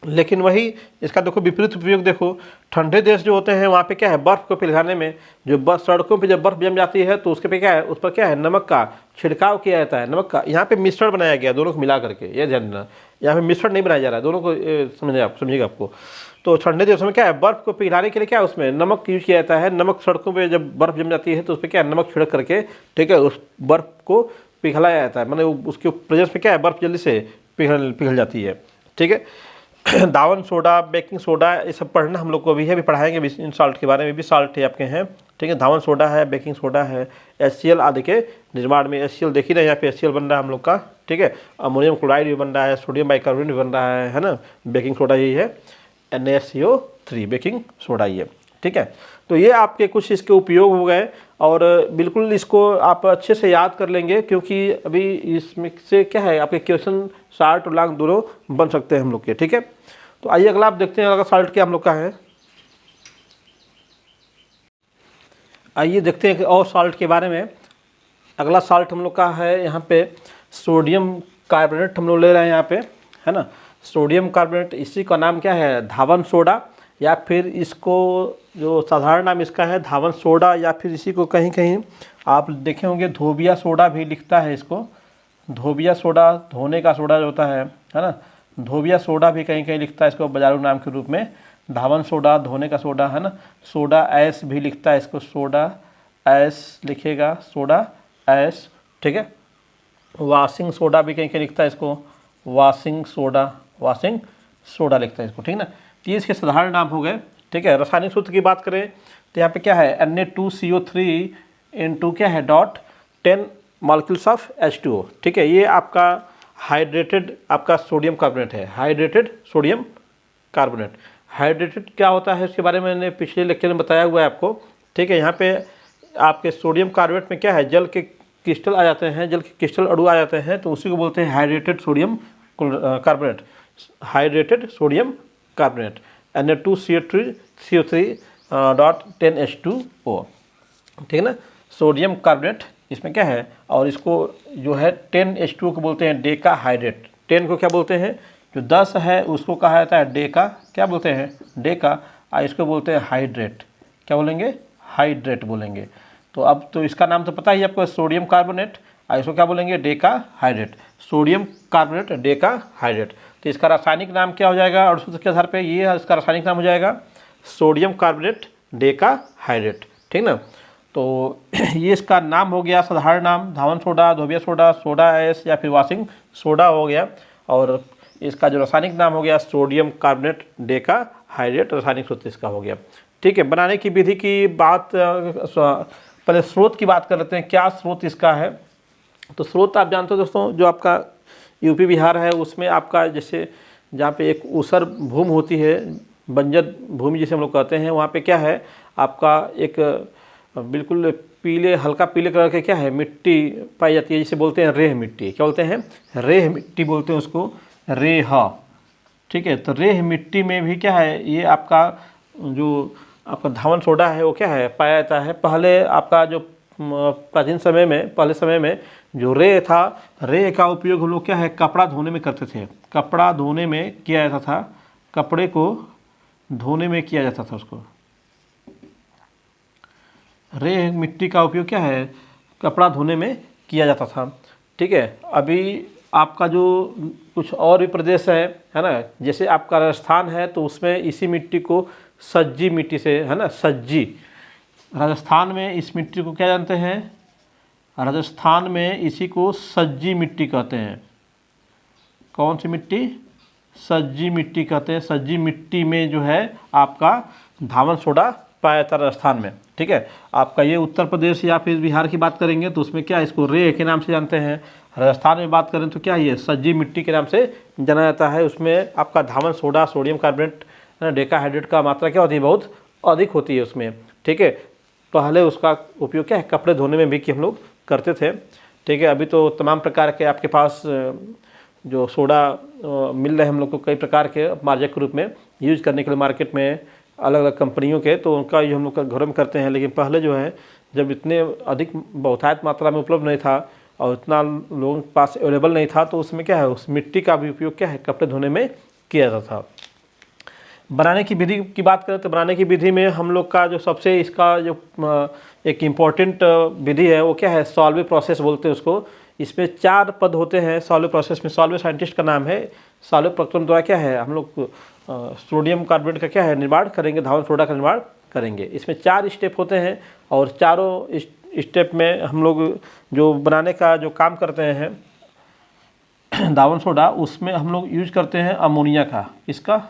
लेकिन वही इसका देखो विपरीत उपयोग देखो, ठंडे देश जो होते हैं वहाँ पे क्या है, बर्फ़ को पिघलाने में जो सड़कों पे जब बर्फ़ जम जाती है तो उसके पे क्या है, उस पर क्या है नमक का छिड़काव किया जाता है। नमक का यहाँ पे मिश्रण बनाया गया दोनों को मिला करके, ये ध्यान देना, यहाँ पे मिश्रण नहीं बनाया जा रहा है, दोनों को समझिएगा आपको। तो ठंडे देशों में क्या है, बर्फ़ को पिघलाने के लिए क्या है उसमें नमक यूज किया जाता है। नमक सड़कों पे जब बर्फ़ जम जाती है तो उस पर क्या है नमक छिड़क करके, ठीक है, उस बर्फ़ को पिघलाया जाता है, मतलब उसके प्रेजेंस में क्या है बर्फ़ जल्दी से पिघल जाती है, ठीक है। दावन सोडा, बेकिंग सोडा, ये सब पढ़ना हम लोग को भी है, अभी पढ़ाएंगे भी इन साल्ट के बारे में भी। साल्ट है आपके हैं, ठीक है, धावन सोडा है, बेकिंग सोडा है, HCl आदि के निर्माण में। HCl देखिए ना, यहाँ पे HCl बन रहा है हम लोग का, ठीक है। अमोनियम क्लोराइड भी बन रहा है, सोडियम बाइकार्बोनेट भी बन रहा है ना। बेकिंग सोडा यही है, NaCO3 बेकिंग सोडा ये, ठीक है। तो ये आपके कुछ इसके उपयोग हो गए और बिल्कुल इसको आप अच्छे से याद कर लेंगे, क्योंकि अभी इसमें से क्या है आपके क्वेश्चन शार्ट और लॉन्ग दोनों बन सकते हैं हम लोग के, ठीक है। तो आइए अगला आप देखते हैं, अगला साल्ट क्या हम लोग का है। आइए देखते हैं कि और साल्ट के बारे में। अगला साल्ट हम लोग का है यहाँ पे सोडियम कार्बोनेट, हम लोग ले रहे हैं यहाँ पे, है ना। सोडियम कार्बोनेट, इसी का नाम क्या है धावन सोडा, या फिर इसको जो साधारण नाम इसका है धावन सोडा, या फिर इसी को कहीं कहीं आप देखे होंगे धोबिया सोडा भी लिखता है इसको। धोबिया सोडा, धोने का सोडा जो होता है ना, धोबिया सोडा भी कहीं कहीं लिखता है इसको बाजारू नाम के रूप में। धावन सोडा धोने का सोडा है ना। सोडा ऐश भी लिखता है इसको, सोडा ऐश लिखेगा, सोडा ऐश, ठीक है। वाशिंग सोडा भी कहीं कहीं लिखता है इसको, वाशिंग सोडा लिखता है इसको, ठीक ना। तो ये इसके साधारण नाम हो गए, ठीक है। रासायनिक सूत्र की बात करें तो यहाँ पे क्या है Na2CO3 × क्या है डॉट 10 मॉलिक्यूल्स ऑफ H2O, ठीक है। ये आपका हाइड्रेटेड आपका सोडियम कार्बोनेट है, हाइड्रेटेड सोडियम कार्बोनेट। हाइड्रेटेड क्या होता है उसके बारे में मैंने पिछले लेक्चर में बताया हुआ है आपको, ठीक है। यहाँ पे आपके सोडियम कार्बोनेट में क्या है जल के क्रिस्टल आ जाते हैं, जल के क्रिस्टल अणु आ जाते हैं, तो उसी को बोलते हैं hydrated sodium carbonate. Hydrated sodium carbonate Na2CO3 dot 10 H2O, ठीक है ना। सोडियम कार्बोनेट इसमें क्या है, और इसको जो है 10 H2O को बोलते हैं डेका हाइड्रेट। 10 को क्या बोलते हैं, जो 10 है उसको कहा जाता है डेका, क्या बोलते हैं डेका, और इसको बोलते हैं हाइड्रेट, क्या बोलेंगे हाइड्रेट बोलेंगे। तो अब तो इसका नाम तो पता ही आपको, सोडियम कार्बोनेट, और इसको क्या बोलेंगे Deka hydrate, sodium carbonate Deka hydrate. तो इसका रासायनिक नाम क्या हो जाएगा, और सूत्र के आधार पे ये इसका रासायनिक नाम हो जाएगा सोडियम कार्बोनेट डेका हाइड्रेट, ठीक ना। तो ये इसका नाम हो गया, साधारण नाम धावन सोडा, धोबिया सोडा, सोडा ऐश या फिर वाशिंग सोडा हो गया, और इसका जो रासायनिक नाम हो गया सोडियम कार्बोनेट डेका हाइड्रेट, रासायनिक सूत्र इसका हो गया, ठीक है। बनाने की विधि की बात, पहले स्रोत की बात कर लेते हैं, क्या स्रोत इसका है। तो स्रोत आप जानते हो दोस्तों, जो आपका यूपी बिहार है उसमें आपका जैसे जहाँ पे एक ऊसर भूमि होती है, बंजर भूमि जिसे हम लोग कहते हैं, वहाँ पे क्या है आपका एक बिल्कुल पीले, हल्का पीले कलर के क्या है मिट्टी पाई जाती है, जिसे बोलते हैं रेह मिट्टी। क्या बोलते हैं, रेह मिट्टी बोलते हैं उसको, रेह, ठीक है। तो रेह मिट्टी में भी क्या है, ये आपका जो आपका धावन सोडा है वो क्या है, पाया जाता है। पहले आपका जो प्राचीन समय में, पहले समय में जो रेह था, रेह का उपयोग हम लोग क्या है, कपड़ा धोने में करते थे। कपड़ा धोने में किया जाता था, कपड़े को धोने में किया जाता था उसको। रेह मिट्टी का उपयोग क्या है, कपड़ा धोने में किया जाता था। ठीक है। अभी आपका जो कुछ और भी प्रदेश है ना, जैसे आपका राजस्थान है तो उसमें इसी मिट्टी को सज्जी मिट्टी से, है ना, सज्जी, राजस्थान में इस मिट्टी को क्या जानते हैं, राजस्थान में इसी को सज्जी मिट्टी कहते हैं। कौन सी मिट्टी, सज्जी मिट्टी कहते हैं। सज्जी मिट्टी में जो है आपका धावन सोडा पाया जाता है राजस्थान में। ठीक है। आपका ये उत्तर प्रदेश या फिर बिहार की बात करेंगे तो उसमें क्या, इसको रेह के नाम से जानते हैं। राजस्थान में बात करें तो क्या, ये सज्जी मिट्टी के नाम से जाना जाता है। उसमें आपका धावन सोडा, सोडियम कार्बोनेट, डेकाहाइड्रेट का मात्रा क्या होती है, बहुत अधिक होती है उसमें। ठीक है। पहले उसका उपयोग क्या है, कपड़े धोने में भी कि हम लोग करते थे। ठीक है। अभी तो तमाम प्रकार के आपके पास जो सोडा मिल रहे हैं हम लोग को, कई प्रकार के मार्जक के रूप में यूज करने के लिए मार्केट में अलग अलग कंपनियों के, तो उनका यूज हम लोग घरों में करते हैं। लेकिन पहले जो है, जब इतने अधिक बहुतायत मात्रा में उपलब्ध नहीं था और इतना लोगों के पास अवेलेबल नहीं था, तो उसमें क्या है, उस मिट्टी का भी उपयोग क्या है, कपड़े धोने में किया जाता था। बनाने की विधि की बात करें तो बनाने की विधि में हम लोग का जो सबसे इसका जो एक इम्पॉर्टेंट विधि है वो क्या है, सॉल्वे प्रोसेस बोलते हैं उसको। इसमें 4 पद होते हैं सॉल्वे प्रोसेस में। सॉल्वे साइंटिस्ट का नाम है। सॉल्वे प्रक्रम द्वारा क्या है, हम लोग सोडियम कार्बोनेट का क्या है, निर्माण करेंगे, धावन सोडा का निर्माण करेंगे। इसमें 4 स्टेप होते हैं और चारों स्टेप में हम लोग जो बनाने का जो काम करते हैं धावन सोडा, उसमें हम लोग यूज करते हैं अमोनिया का। इसका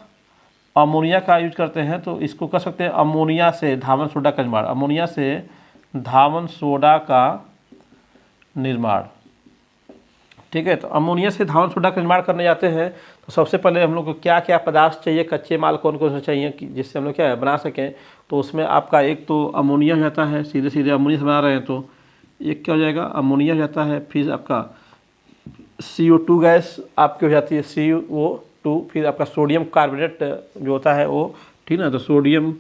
अमोनिया का यूज करते हैं। तो इसको कह सकते हैं अमोनिया से धावन सोडा का निर्माण, अमोनिया से धावन सोडा का निर्माण। ठीक है। तो अमोनिया से धावन सोडा का निर्माण करने जाते हैं तो सबसे पहले हम लोग को क्या क्या पदार्थ चाहिए, कच्चे माल कौन कौन से चाहिए कि जिससे हम लोग क्या है बना सकें। तो उसमें आपका एक तो अमोनिया हो जाता है, सीधे सीधे अमोनिया से बना रहे हैं तो एक क्या हो जाएगा, अमोनिया हो जाता है। फिर आपका CO2 गैस आपकी हो जाती है, CO2। फिर आपका सोडियम कार्बोनेट जो होता है वो, ठीक ना। तो सोडियम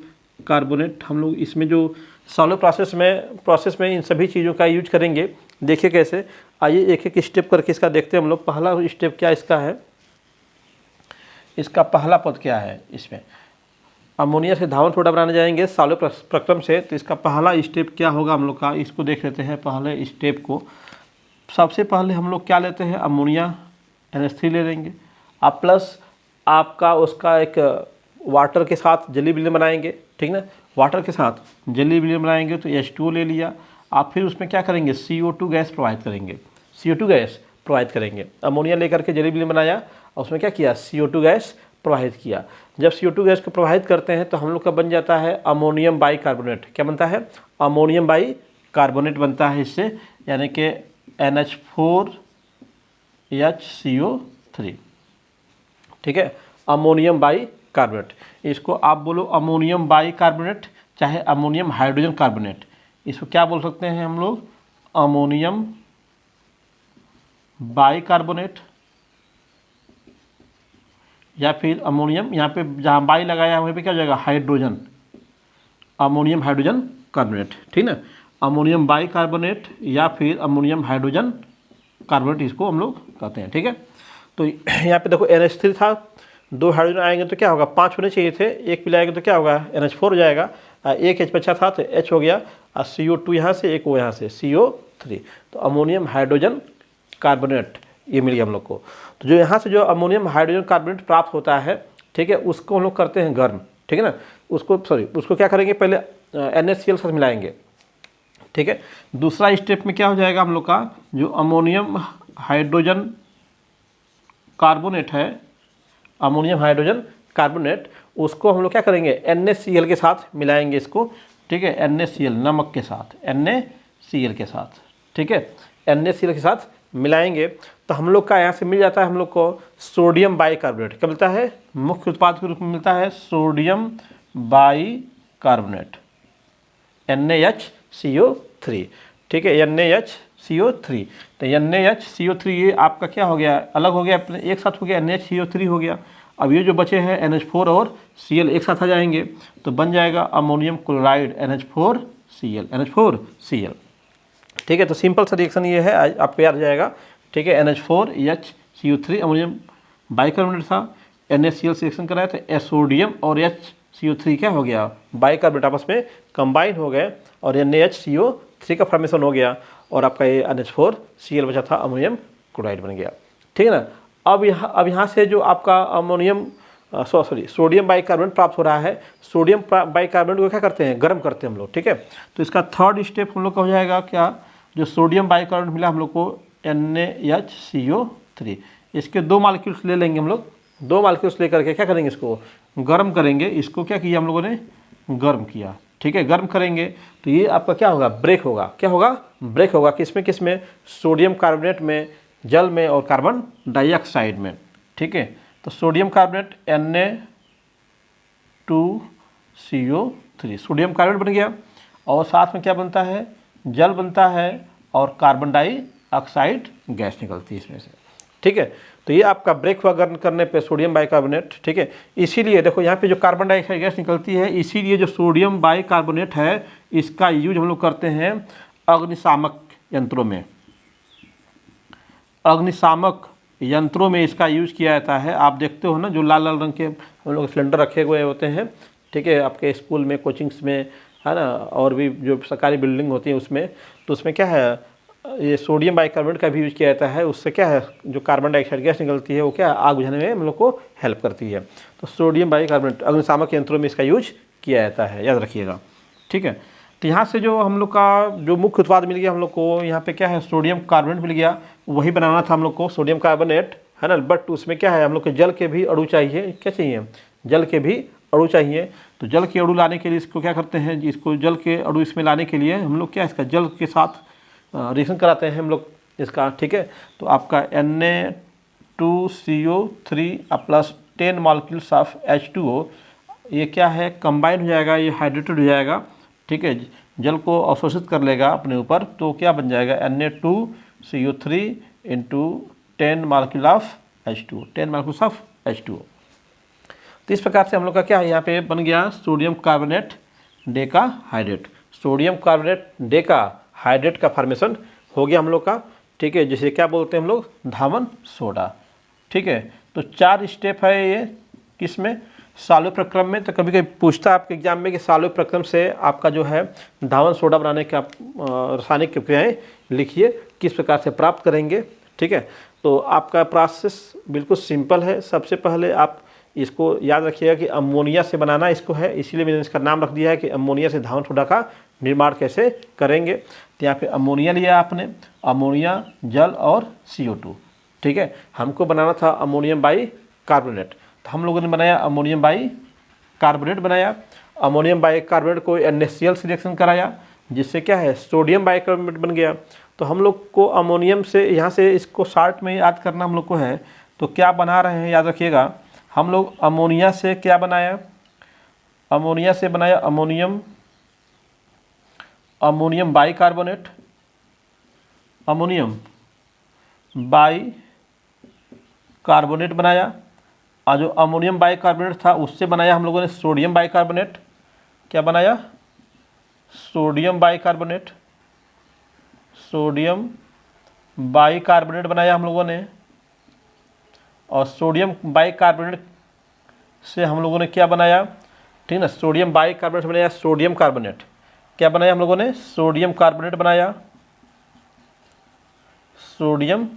कार्बोनेट हम लोग इसमें जो सॉल्व प्रोसेस में इन सभी चीज़ों का यूज करेंगे। देखिए कैसे, आइए एक एक स्टेप करके इसका देखते हैं हम लोग। पहला स्टेप क्या इसका है, इसका पहला पद क्या है, इसमें अमोनिया से धावन सोडा बनाने जाएंगे सॉल्व प्रक्रम से। तो इसका पहला स्टेप क्या होगा हम लोग का, इसको देख लेते हैं। पहले स्टेप को सबसे पहले हम लोग क्या लेते हैं, अमोनिया NH3 ले लेंगे। अब प्लस आपका उसका एक वाटर के साथ जेली विलयन बनाएंगे, ठीक ना। वाटर के साथ जेली विलयन बनाएंगे तो H2O ले लिया। आप फिर उसमें क्या करेंगे, CO2 गैस प्रोवाइड करेंगे, CO2 गैस प्रोवाइड करेंगे। अमोनिया लेकर के जेली विलयन बनाया और उसमें क्या किया, CO2 गैस प्रवाहित किया। जब CO2 गैस को प्रवाहित करते हैं तो हम लोग का बन जाता है अमोनियम बाई कार्बोनेट। क्या बनता है, अमोनियम बाई कार्बोनेट बनता है इससे, यानी कि NH4HCO3। ठीक है, अमोनियम बाई कार्बोनेट। इसको आप बोलो अमोनियम बाई कार्बोनेट, चाहे अमोनियम हाइड्रोजन कार्बोनेट। इसको क्या बोल सकते हैं हम लोग, अमोनियम बाई कार्बोनेट, या फिर अमोनियम, यहाँ पे जहाँ बाई लगाया वहीं पे क्या हो जाएगा, हाइड्रोजन, अमोनियम हाइड्रोजन कार्बोनेट। ठीक ना, अमोनियम बाई कार्बोनेट या फिर अमोनियम हाइड्रोजन कार्बोनेट इसको हम लोग कहते हैं। ठीक है। तो यहाँ पे देखो NH3 था, 2 हाइड्रोजन आएंगे तो क्या होगा, 5 होने चाहिए थे, एक मिलाएंगे तो क्या होगा, NH4 हो जाएगा। एक H बचा था तो H हो गया, और CO2 यहाँ से, एक वो यहाँ से, CO3। तो अमोनियम हाइड्रोजन कार्बोनेट ये मिल गया हम लोग को। तो जो यहाँ से जो अमोनियम हाइड्रोजन कार्बोनेट प्राप्त होता है, ठीक है, उसको हम लोग करते हैं गर्म। ठीक है ना, उसको क्या करेंगे, पहले NaCl साथ मिलाएंगे। ठीक है। दूसरा स्टेप में क्या हो जाएगा हम लोग का, जो अमोनियम हाइड्रोजन कार्बोनेट है, अमोनियम हाइड्रोजन कार्बोनेट, उसको हम लोग क्या करेंगे, NaCl के साथ मिलाएंगे इसको। ठीक है, NaCl नमक के साथ, NaCl के साथ। ठीक है, NaCl के साथ मिलाएंगे तो हम लोग का यहाँ से मिल जाता है हम लोग को सोडियम बाई कार्बोनेट। क्या मिलता है, मुख्य उत्पाद के रूप में मिलता है सोडियम बाई कार्बोनेट, NaHCO3। ठीक है, NaHCO3। तो NaHCO3 ये आपका क्या हो गया, अलग हो गया, एक साथ हो गया, NaCO3 हो गया। अब ये जो बचे हैं NH4 और Cl एक साथ आ जाएंगे तो बन जाएगा अमोनियम क्लोराइड NH4Cl। ठीक है, तो सिंपल सा रिएक्शन ये है, आपको याद हो जाएगा। ठीक है, NH4HCO3 अमोनियम बाइकार्बोनेट था, NaCl से रिएक्शन कराया तो सोडियम और HCO3 क्या हो गया, बाइकार्बोनेट आपस में कंबाइन हो गए और NaHCO3 का फॉर्मेशन हो गया और आपका ये NH4Cl बचा था, अमोनियम क्लोराइड बन गया। ठीक है ना। अब यहाँ से जो आपका सोडियम बाइकार्बोनेट प्राप्त हो रहा है, सोडियम बाइकार्बोनेट को क्या करते हैं, गर्म करते हैं हम लोग। ठीक है, तो इसका थर्ड स्टेप हम लोग का हो जाएगा क्या, जो सोडियम बाइकार्बोनेट मिला हम लोग को NaHCO3, इसके 2 मॉलिक्यूल्स ले लेंगे हम लोग। 2 मॉलिक्यूल्स लेकर के क्या करेंगे, इसको गर्म करेंगे। इसको क्या किया हम लोगों ने, गर्म किया। ठीक है, गर्म करेंगे तो ये आपका क्या होगा, ब्रेक होगा। क्या होगा, ब्रेक होगा। किसमें सोडियम कार्बोनेट में, जल में और कार्बन डाइऑक्साइड में। ठीक है, तो sodium carbonate Na2CO3 sodium carbonate बन गया और साथ में क्या बनता है, जल बनता है और कार्बन डाइऑक्साइड गैस निकलती है इसमें से। ठीक है, तो ये आपका ब्रेक हुआ गर्म करने पे सोडियम बाइकार्बोनेट। ठीक है, इसीलिए देखो यहाँ पे जो कार्बन डाइऑक्साइड गैस निकलती है, इसीलिए जो सोडियम बाइकार्बोनेट है इसका यूज हम लोग करते हैं अग्निशामक यंत्रों में। अग्निशामक यंत्रों में इसका यूज किया जाता है। आप देखते हो ना, जो लाल लाल रंग के हम लोग सिलेंडर रखे हुए होते हैं। ठीक है, आपके स्कूल में, कोचिंग्स में, है ना, और भी जो सरकारी बिल्डिंग होती है उसमें, तो उसमें क्या है, ये सोडियम बाइकार्बोनेट का भी यूज किया जाता है। उससे क्या है, जो कार्बन डाइऑक्साइड गैस निकलती है वो क्या आग बुझाने में हम लोग को हेल्प करती है। तो सोडियम बाइकार्बोनेट अग्निशामक यंत्रों में इसका यूज किया जाता है, याद रखिएगा। ठीक है, तो यहाँ से जो हम लोग का जो मुख्य उत्पाद मिल गया हम लोग को, यहाँ पे क्या है, सोडियम कार्बोनेट मिल गया। वही बनाना था हम लोग को, सोडियम कार्बोनेट, है ना, बट उसमें क्या है, हम लोग को जल के भी अणु चाहिए। क्या चाहिए, जल के भी अणु चाहिए। तो जल के अणु लाने के लिए इसको क्या करते हैं, इसको जल के अणु इसमें लाने के लिए हम लोग क्या, इसका जल के साथ रिएक्शन कराते हैं हम लोग इसका। ठीक है, तो आपका Na2CO3 plus 10 molecules of H2O, ये क्या है, कंबाइन हो जाएगा, ये हाइड्रेटेड हो जाएगा। ठीक है, जल को अवशोषित कर लेगा अपने ऊपर, तो क्या बन जाएगा, Na2CO3 into 10 molecule of H2O, 10 molecules of H2O। तो इस प्रकार से हम लोग का क्या है, यहाँ पे बन गया sodium carbonate decahydrate. Sodium carbonate decahydrate का फॉर्मेशन हो गया हम लोग का। ठीक है, जिसे क्या बोलते हैं हम लोग, धावन सोडा। ठीक है, तो 4 स्टेप है ये, किसमें, साल्व्य प्रक्रम में। तो कभी कभी पूछता है आपके एग्जाम में कि साल्व्य प्रक्रम से आपका जो है धावन सोडा बनाने का रासायनिक क्रियाएँ लिखिए, किस प्रकार से प्राप्त करेंगे। ठीक है, तो आपका प्रोसेस बिल्कुल सिंपल है। सबसे पहले आप इसको याद रखिएगा कि अमोनिया से बनाना इसको है, इसीलिए मैंने इसका नाम रख दिया है कि अमोनिया से धावन सोडा का निर्माण कैसे करेंगे। तो यहाँ पे अमोनिया लिया आपने, अमोनिया, जल और CO2। ठीक है, हमको बनाना था अमोनियम बाइकार्बोनेट, तो हम लोगों ने बनाया अमोनियम बाइकार्बोनेट बनाया। अमोनियम बाइकार्बोनेट को NaCl से रिएक्शन कराया, जिससे क्या है, सोडियम बाइकार्बोनेट बन गया। तो हम लोग को अमोनियम से, यहाँ से इसको शॉर्ट में याद करना हम लोग को है, तो क्या बना रहे हैं, याद रखिएगा। हम लोग अमोनिया से क्या बनाया, अमोनिया से बनाया अमोनियम बाइकार्बोनेट, अमोनियम बाइकार्बोनेट बनाया। और जो अमोनियम बाइकार्बोनेट था उससे बनाया हम लोगों ने सोडियम बाइकार्बोनेट। क्या बनाया, सोडियम बाइकार्बोनेट, सोडियम बाइकार्बोनेट बनाया हम लोगों ने। और सोडियम बाइकार्बोनेट से हम लोगों ने क्या बनाया, ठीक ना, सोडियम बाइकार्बोनेट से बनाया सोडियम कार्बोनेट। क्या बनाया हम लोगों ने, सोडियम कार्बोनेट बनाया, सोडियम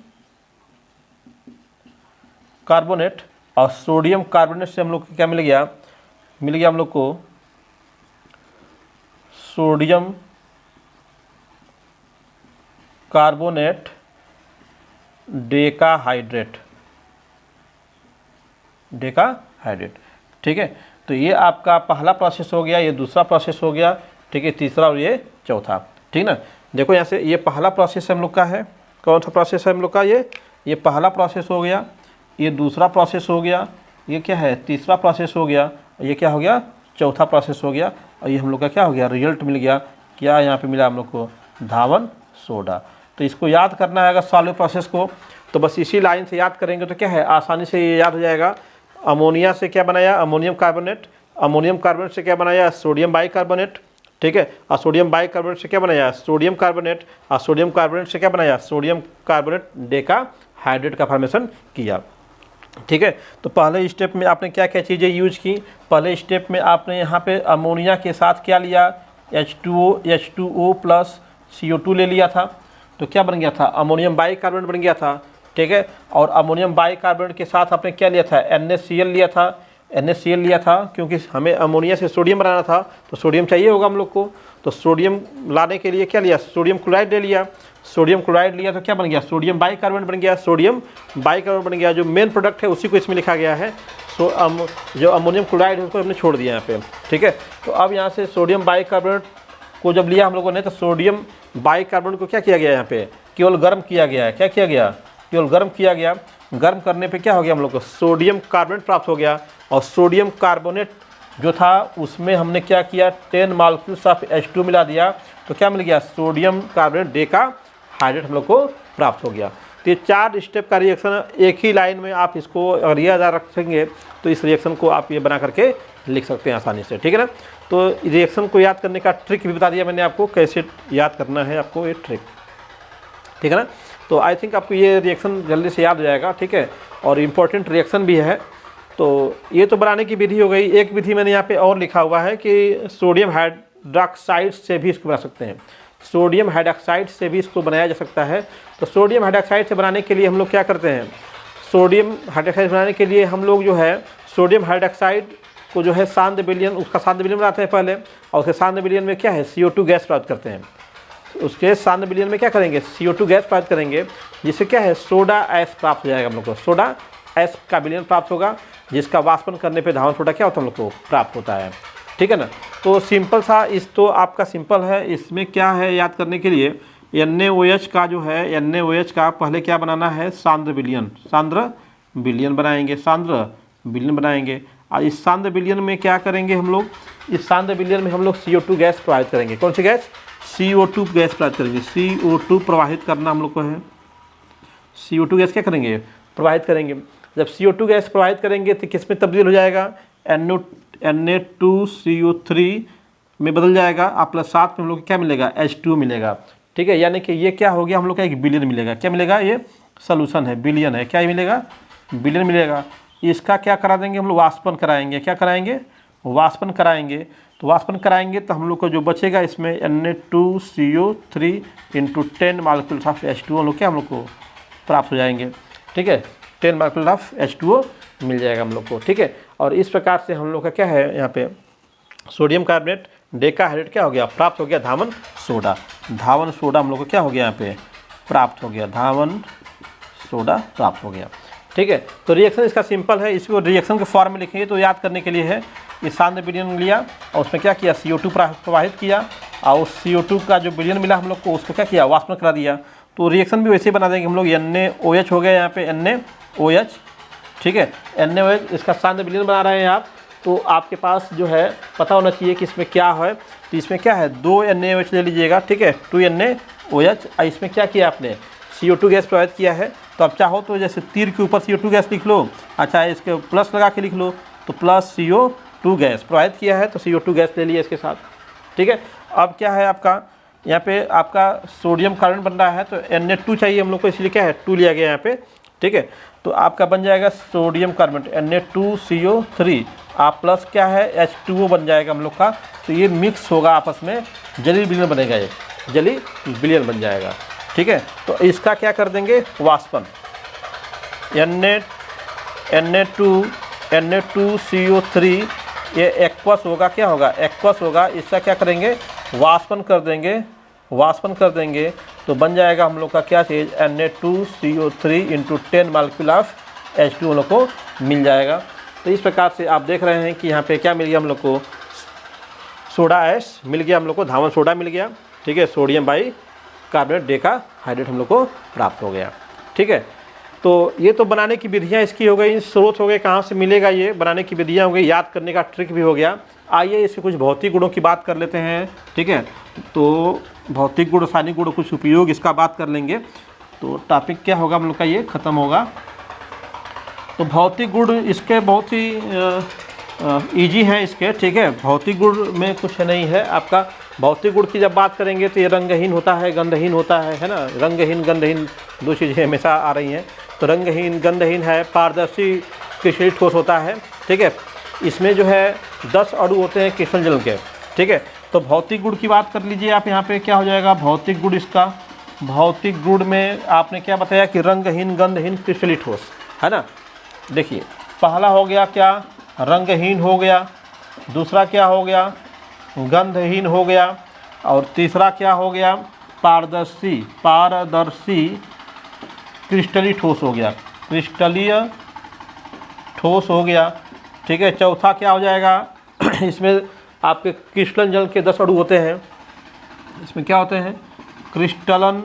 कार्बोनेट। और सोडियम कार्बोनेट से हम लोग को क्या मिल गया हम लोग को सोडियम कार्बोनेट डेकाहाइड्रेट। ठीक है, तो ये आपका पहला प्रोसेस हो गया, ये दूसरा प्रोसेस हो गया। ठीक है, तीसरा और ये चौथा। ठीक ना, देखो यहाँ से ये पहला प्रोसेस हम लोग का है। कौन सा प्रोसेस है हम लोग का, ये पहला प्रोसेस हो गया, ये दूसरा प्रोसेस हो गया, ये क्या है, तीसरा प्रोसेस हो गया, ये क्या हो गया, चौथा प्रोसेस हो गया। और ये हम लोग का क्या हो गया, रिजल्ट मिल गया। क्या यहाँ पे मिला हम लोग को, धावन सोडा। तो इसको याद करना है अगर सॉल्व प्रोसेस को, तो बस इसी लाइन से याद करेंगे तो क्या है, आसानी से ये याद हो जाएगा। अमोनिया से क्या बनाया, अमोनियम कार्बोनेट, अमोनियम कार्बोनेट से क्या बनाया, सोडियम बाइकार्बोनेट, ठीक है, और सोडियम बाइकार्बोनेट से क्या बनाया, सोडियम कार्बोनेट, और सोडियम कार्बोनेट से क्या बनाया, सोडियम कार्बोनेट डेका हाइड्रेट का फॉर्मेशन किया, ठीक है। तो पहले स्टेप में आपने क्या क्या चीज़ें यूज की, पहले स्टेप में आपने यहाँ पे अमोनिया के साथ क्या लिया, H2O प्लस CO2 ले लिया था, तो क्या बन गया था, अमोनियम बाइकार्बोनेट बन गया था, ठीक है। और अमोनियम बाइकार्बोनेट के साथ आपने क्या लिया था, NaCl लिया था, NaCl लिया था, क्योंकि हमें अमोनिया से सोडियम बनाना था, तो सोडियम चाहिए होगा हम लोग को, तो सोडियम लाने के लिए क्या लिया, सोडियम क्लोराइड ले लिया, सोडियम क्लोराइड लिया तो क्या बन गया, सोडियम बाइकार्बोनेट बन गया, सोडियम बाइकार्बोनेट बन गया। जो मेन प्रोडक्ट है उसी को इसमें लिखा गया है, जो अमोनियम क्लोराइड है उसको हमने छोड़ दिया यहाँ पे, ठीक है। तो अब यहाँ से सोडियम बाइकार्बोनेट को जब लिया हम लोगों ने, तो सोडियम बाइकार्बोनेट को क्या किया गया, यहाँ पे केवल गर्म किया गया है, क्या किया गया, केवल गर्म किया गया। गर्म करने पे क्या हो गया हम लोग को, सोडियम कार्बोनेट प्राप्त हो गया, और सोडियम कार्बोनेट जो था उसमें हमने क्या किया, 10 मॉलिक्यूल्स ऑफ H2 मिला दिया, तो क्या मिल गया, सोडियम कार्बोनेट डेका हाइड्रेट हम लोग को प्राप्त हो गया। तो ये 4 स्टेप का रिएक्शन एक ही लाइन में आप इसको अगर याद रखेंगे तो इस रिएक्शन को आप ये बना करके लिख सकते हैं आसानी से, ठीक है ना। तो रिएक्शन को याद करने का ट्रिक भी बता दिया मैंने आपको, कैसे याद करना है आपको ये ट्रिक, ठीक है ना। तो आई थिंक आपको ये रिएक्शन जल्दी से याद हो जाएगा, ठीक है, और इम्पोर्टेंट रिएक्शन भी है। तो ये तो बनाने की विधि हो गई। एक विधि मैंने यहाँ पे और लिखा हुआ है कि सोडियम हाइड्रोक्साइड से भी इसको बना सकते हैं, सोडियम हाइड्रोक्साइड से भी इसको बनाया जा सकता है। तो सोडियम हाइड्रोक्साइड से बनाने के लिए हम लोग क्या करते हैं, सोडियम हाइड्रोक्साइड बनाने के लिए हम लोग जो है सोडियम हाइड्रोक्साइड को जो है सांद्र विलयन, उसका सांद्र विलयन बनाते हैं पहले, और उसके सांद्र विलयन में क्या है, CO2 गैस प्राप्त करते हैं। उसके सांद्र विलयन में क्या करेंगे, CO2 गैस प्राप्त करेंगे, जिससे क्या है, सोडा ऐश प्राप्त हो जाएगा हम लोग को, सोडा ऐश का विलयन प्राप्त होगा, जिसका वाष्पन करने पे धावन सोडा क्या होता है हम लोग को प्राप्त होता है, ठीक है ना। तो सिंपल सा, इस तो आपका सिंपल है। इसमें क्या है याद करने के लिए, NaOH का जो है, NaOH का पहले क्या बनाना है, सांद्र विलयन, सांद्र विलयन बनाएंगे, सांद्र विलयन बनाएंगे। और इस सांद्र विलयन में क्या करेंगे हम लोग, इस सांद्र विलयन में हम लोग CO2 गैस प्रवाहित करेंगे। कौन सी गैस, CO2 गैस प्रवाहित करेंगे, CO2 प्रवाहित करना हम लोग को है, CO2 गैस क्या करेंगे, प्रवाहित करेंगे। जब CO2 गैस प्रवाहित करेंगे तो किस में तब्दील हो जाएगा, Na2CO3 में बदल जाएगा, और प्लस साथ में हम लोग को क्या मिलेगा, H2 मिलेगा, ठीक है। यानी कि ये क्या हो गया, हम लोग का एक विलयन मिलेगा, क्या मिलेगा, ये सोल्यूशन है, विलयन है, क्या मिलेगा, विलयन मिलेगा। इसका क्या करा देंगे हम लोग, वाष्पन कराएंगे, क्या कराएंगे, वाष्पन कराएंगे। तो वाष्पन कराएंगे तो हम लोग को जो बचेगा इसमें Na2CO3 × 10 मॉलिक्यूल्स ऑफ H2O हम लोग क्या हम लोग को प्राप्त हो जाएंगे, ठीक है, 10 मॉलिक्यूल ऑफ H2O मिल जाएगा हम लोग को, ठीक है। और इस प्रकार से हम लोग का क्या है, यहाँ पे सोडियम कार्बोनेट डेका हाइड्रेट क्या हो गया, प्राप्त हो गया, धावन सोडा, धावन सोडा हम लोग को क्या हो गया यहाँ पे प्राप्त हो गया, धावन सोडा प्राप्त हो गया, ठीक है। तो रिएक्शन इसका सिंपल है, इसको रिएक्शन के फॉर्म में लिखेंगे तो याद करने के लिए है। इस सांद्र विलयन लिया और उसमें क्या किया, CO2 प्रवाहित किया, और उस CO2 का जो विलयन मिला हम लोग को उसको क्या किया, वाष्पन करा दिया। तो रिएक्शन भी वैसे ही बना देंगे हम लोग, NaOH हो गया यहाँ पे, NaOH, ठीक है, NaOH इसका सांद्र विलयन बना रहे हैं आप। तो आपके पास जो है पता होना चाहिए कि इसमें क्या है। तो इसमें क्या है, 2 NaOH ले लीजिएगा, ठीक है, 2 NaOH। इसमें क्या किया आपने, CO2 गैस प्रवाहित किया है। तो अब चाहो तो जैसे तीर के ऊपर CO2 गैस लिख लो, अच्छा इसके प्लस लगा के लिख लो, तो प्लस CO2 गैस प्रवाहित किया है, तो CO2 गैस ले लिया इसके साथ, ठीक है। अब क्या है आपका, यहाँ पे आपका सोडियम कार्बोनेट बन रहा है, तो Na2 चाहिए हम लोग को, इसलिए क्या है 2 लिया गया यहाँ पे, ठीक है। तो आपका बन जाएगा सोडियम कार्बोनेट Na2CO3, आप प्लस क्या है H2O बन जाएगा हम लोग का। तो ये मिक्स होगा आपस में, जलीय विलयन बनेगा, ये जलीय विलयन बन जाएगा, ठीक है। तो इसका क्या कर देंगे, वाष्पन, Na2CO3 ये एक्वस होगा, क्या होगा, एक्वस होगा। इसका क्या करेंगे, वाष्पन कर देंगे, वाष्पन कर देंगे तो बन जाएगा हम लोग का क्या चीज़, Na2CO3 × 10 मॉलिक्यूल ऑफ H2 हम लोग को मिल जाएगा। तो इस प्रकार से आप देख रहे हैं कि यहाँ पे क्या मिल गया हम लोग को, सोडा ऐश मिल गया हम लोग को, धावन सोडा मिल गया, ठीक है, सोडियम बाइकार्बोनेट डेका हाइड्रेट हम लोग को प्राप्त हो गया, ठीक है। तो ये तो बनाने की विधियाँ इसकी हो गई, स्रोत हो गए, कहाँ से मिलेगा ये, बनाने की विधियाँ हो गई, याद करने का ट्रिक भी हो गया। आइए इसके कुछ भौतिक गुणों की बात कर लेते हैं, ठीक है। तो भौतिक गुण, रासायनिक गुण, कुछ उपयोग इसका बात कर लेंगे, तो टॉपिक क्या होगा हम लोग का, ये ख़त्म होगा। तो भौतिक गुण इसके बहुत ही ईजी है इसके, ठीक है। भौतिक गुण में कुछ नहीं है आपका। भौतिक गुण की जब बात करेंगे तो ये रंगहीन होता है, गंधहीन होता है ना। रंगहीन गंधहीन दो चीज़ें हमेशा आ रही हैं। तो रंगहीन गंधहीन है, पारदर्शी क्रिस्टलीय ठोस होता है, ठीक है। इसमें जो है 10 अणु होते हैं क्रिस्टल जल के, ठीक है। तो भौतिक गुण की बात कर लीजिए आप, यहाँ पे क्या हो जाएगा भौतिक गुण इसका। भौतिक गुण में आपने क्या बताया कि रंगहीन गंधहीन क्रिस्टलीय ठोस, है ना। देखिए पहला हो गया क्या, रंगहीन हो गया, दूसरा क्या हो गया, गंधहीन हो गया, और तीसरा क्या हो गया, पारदर्शी क्रिस्टलीय ठोस हो गया, क्रिस्टलीय ठोस हो गया, ठीक है। चौथा क्या हो जाएगा इसमें आपके क्रिस्टलन जल के 10 अणु होते हैं। इसमें क्या होते हैं, क्रिस्टलन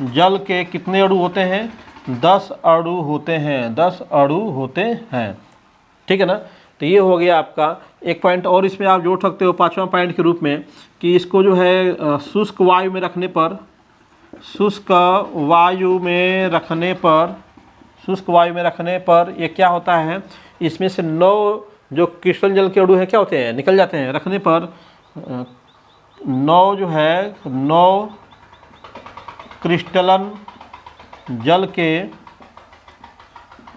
जल के कितने अणु होते हैं, 10 अणु होते हैं, 10 अणु होते हैं, ठीक है ना। तो ये हो गया आपका एक पॉइंट। और इसमें आप जोड़ सकते हो 5वां पॉइंट के रूप में कि इसको जो है शुष्क वायु में रखने पर, शुष्क वायु में रखने पर ये क्या होता है, इसमें से 9 जो क्रिस्टल जल के अणु हैं क्या होते हैं, निकल जाते हैं। रखने पर 9 जो है 9 क्रिस्टलन जल के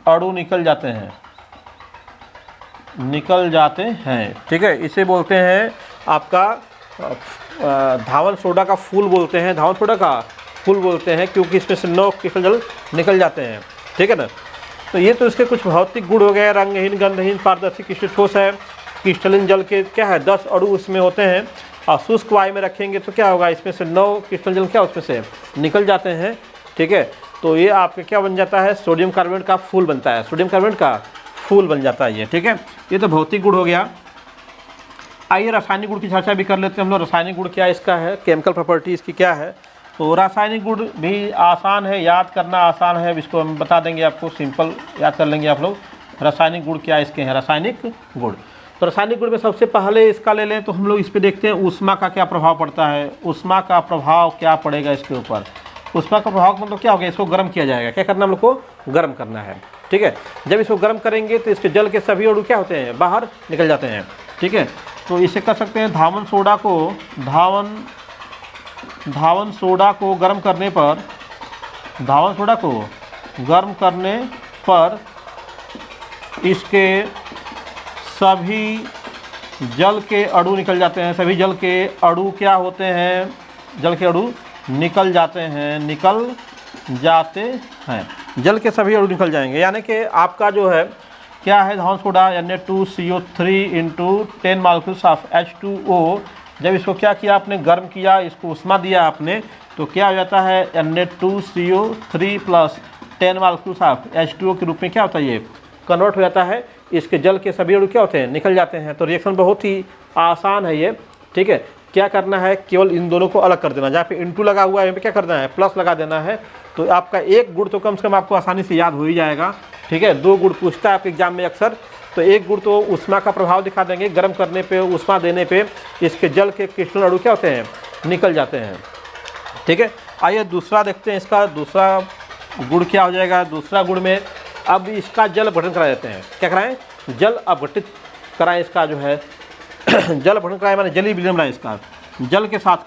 अणु निकल जाते हैं, ठीक है। इसे बोलते हैं आपका धावन सोडा का फूल बोलते हैं, धावन सोडा का फूल बोलते हैं, क्योंकि इसमें से 9 क्रिस्टल जल निकल जाते हैं, ठीक है ना। तो ये तो इसके कुछ भौतिक गुण हो गए, रंगहीन गंधहीन पारदर्शी क्रिस्टल ठोस है। क्रिस्टलिन जल के क्या है 10 अणु उसमें होते हैं, और शुष्क वायु में रखेंगे तो क्या होगा, इसमें से 9 क्रिस्टल जल क्या उसमें से निकल जाते हैं, ठीक है। तो ये आपके क्या बन जाता है, सोडियम कार्बोनेट का फूल बनता है, सोडियम कार्बोनेट का फूल बन जाता है ये, ठीक है। ये तो भौतिक गुण हो गया। आइए रासायनिक गुण की चर्चा भी कर लेते हैं हम लोग। रासायनिक गुण क्या इसका है, केमिकल प्रॉपर्टी इसकी क्या है। तो रासायनिक गुण भी आसान है, याद करना आसान है, इसको हम बता देंगे आपको, सिंपल याद कर लेंगे आप लोग। रासायनिक गुण क्या इसके हैं, रासायनिक गुण। तो रासायनिक गुण में सबसे पहले इसका ले लें तो हम लोग इस पर देखते हैं ऊष्मा का क्या प्रभाव पड़ता है, ऊष्मा का प्रभाव क्या पड़ेगा इसके ऊपर। ऊष्मा का प्रभाव मतलब क्या हो गया, इसको गर्म किया जाएगा। क्या करना हम लोग को, गर्म करना है, ठीक है। जब इसको गर्म करेंगे तो इसके जल के सभी अणु क्या होते हैं, बाहर निकल जाते हैं, ठीक है। तो इसे कर सकते हैं धावन सोडा को गर्म करने पर इसके सभी जल के अणु निकल जाते हैं। सभी जल के अणु क्या होते हैं, जल के अणु निकल जाते हैं, जल के सभी अणु निकल जाएंगे। यानी कि आपका जो है क्या है, धावन soda Na2CO3 × 10 molecules of H2O। जब इसको क्या किया आपने, गर्म किया, इसको ऊष्मा दिया आपने, तो क्या हो जाता है Na2CO3 + 10 मॉलिक्यूल्स ऑफ H2O के रूप में क्या होता है, ये कन्वर्ट हो जाता है। इसके जल के सभी अणु क्या होते हैं, निकल जाते हैं। तो रिएक्शन बहुत ही आसान है ये, ठीक है। क्या करना है, केवल इन दोनों को अलग कर देना। जहाँ पे * लगा हुआ है यहाँ पे क्या करना है, प्लस लगा देना है। तो आपका एक गुण तो कम से कम आपको आसानी से याद हो ही जाएगा, ठीक है। 2 गुण पूछता है आपके एग्जाम में अक्सर, तो एक गुण तो ऊष्मा का प्रभाव दिखा देंगे, गर्म करने पे, ऊष्मा देने पे इसके जल के क्रिस्टल अणु क्या होते हैं, निकल जाते हैं, ठीक है। आइए दूसरा देखते हैं, इसका दूसरा गुण क्या हो जाएगा। दूसरा गुण में अब इसका जल अपघटन करा देते हैं। क्या कराएं, जल अपघटित कराएं इसका जो है जल अपघटन कराएं माने जलीय विलयन बनाएं इसका। जल के साथ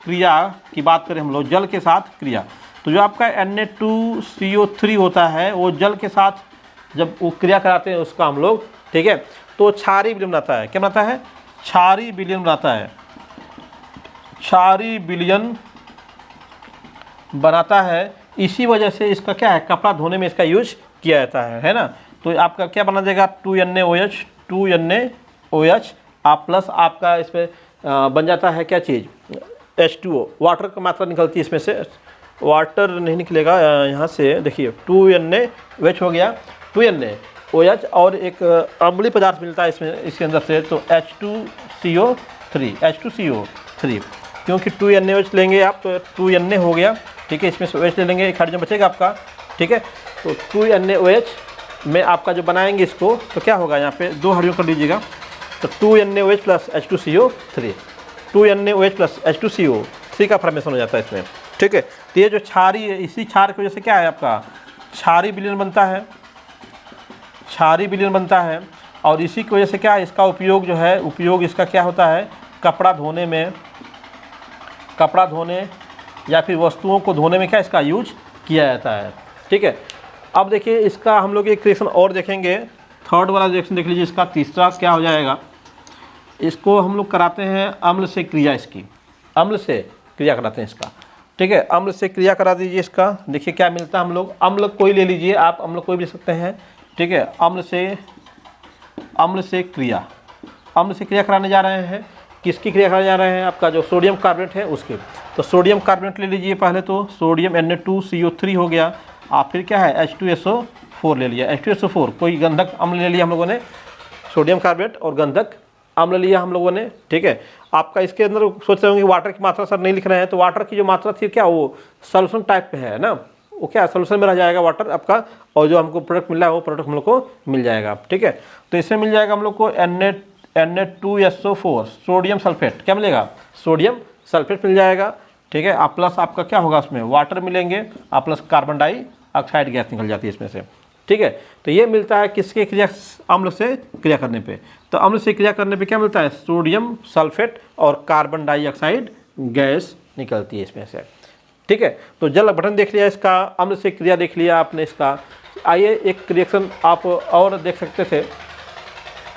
क्रिया की बात करें हम लोग, जल के साथ क्रिया, तो जो आपका Na2CO3 होता है वो जल के साथ जब वो क्रिया कराते हैं उसका हम लोग, ठीक है, तो क्षारीय विलयन बनाता है। क्या बनाता है, क्षारीय विलयन बनाता है, क्षारीय विलयन बनाता है। इसी वजह से इसका क्या है, कपड़ा धोने में इसका यूज किया जाता है ना। तो आपका क्या बना देगा, 2NaOH आप प्लस आपका इस पर बन जाता है क्या चीज़, H2O। वाटर की मात्रा निकलती है इसमें से, वाटर नहीं निकलेगा यहाँ से, देखिए 2NaOH हो गया, 2NaOH और एक अम्लीय पदार्थ मिलता है इसमें, इसके अंदर से, तो H2CO3, क्योंकि 2NaOH लेंगे आप तो 2Na हो गया, ठीक है। इसमें से OH ले लेंगे, एक हाइड्रोजन बचेगा आपका, ठीक है। तो 2NaOH में आपका जो बनाएंगे इसको, तो क्या होगा, यहाँ पे 2 हाइड्रोजन कर लीजिएगा, तो 2NaOH + H2CO3, 2NaOH + H2CO3 का फॉर्मेशन हो जाता है इसमें, ठीक है। तो ये जो क्षारीय, इसी क्षार की वजह से क्या है आपका क्षारीय विलयन बनता है, क्षारीय विलयन बनता है। और इसी की वजह से क्या है इसका उपयोग जो है, उपयोग इसका क्या होता है कपड़ा धोने में, कपड़ा धोने या फिर वस्तुओं को धोने में क्या इसका यूज किया जाता है। ठीक है, अब देखिए इसका हम लोग एक रिएक्शन और देखेंगे, थर्ड वाला रिएक्शन देख लीजिए, इसका तीसरा क्या हो जाएगा, इसको हम लोग कराते हैं अम्ल से क्रिया, इसकी अम्ल से क्रिया कराते हैं इसका। ठीक है, अम्ल से क्रिया करा दीजिए इसका, देखिए क्या मिलता है हम लोग, अम्ल कोई ले लीजिए आप, अम्ल कोई भी ले सकते हैं। ठीक है, अम्ल से क्रिया, अम्ल से क्रिया कराने जा रहे हैं, किसकी क्रिया कराने जा रहे हैं, आपका जो सोडियम कार्बोनेट है उसके। तो सोडियम कार्बोनेट ले लीजिए पहले, तो सोडियम Na2CO3 हो गया, आप फिर क्या है H2SO4 ले लिया, H2SO4 कोई गंधक अम्ल ले लिया हम लोगों ने, सोडियम कार्बोनेट और गंधक अम्ल लिया हम लोगों ने। ठीक है, आपका इसके अंदर सोच रहे होंगे वाटर की मात्रा सर नहीं लिख रहे हैं, तो वाटर की जो मात्रा थी क्या वो सॉल्यूशन टाइप पे है ना, वो क्या सॉल्यूशन में रह जाएगा वाटर आपका, और जो हमको प्रोडक्ट मिला है वो प्रोडक्ट हम लोग को मिल जाएगा। ठीक है, तो इसमें मिल जाएगा हम लोग को Na2SO4 सोडियम सल्फेट, क्या मिलेगा सोडियम सल्फेट मिल जाएगा। ठीक है, आप प्लस आपका क्या होगा उसमें वाटर मिलेंगे, आप प्लस कार्बन डाइऑक्साइड गैस निकल जाती है इसमें से। ठीक है, तो ये मिलता है किसके क्रिया, अम्ल से क्रिया करने पे। तो अम्ल से क्रिया करने पे क्या मिलता है सोडियम सल्फेट और कार्बन डाइऑक्साइड गैस निकलती है इसमें से। ठीक है, तो जल बटन देख लिया इसका, अम्ल से क्रिया देख लिया आपने इसका। आइए एक रिएक्शन आप और देख सकते थे,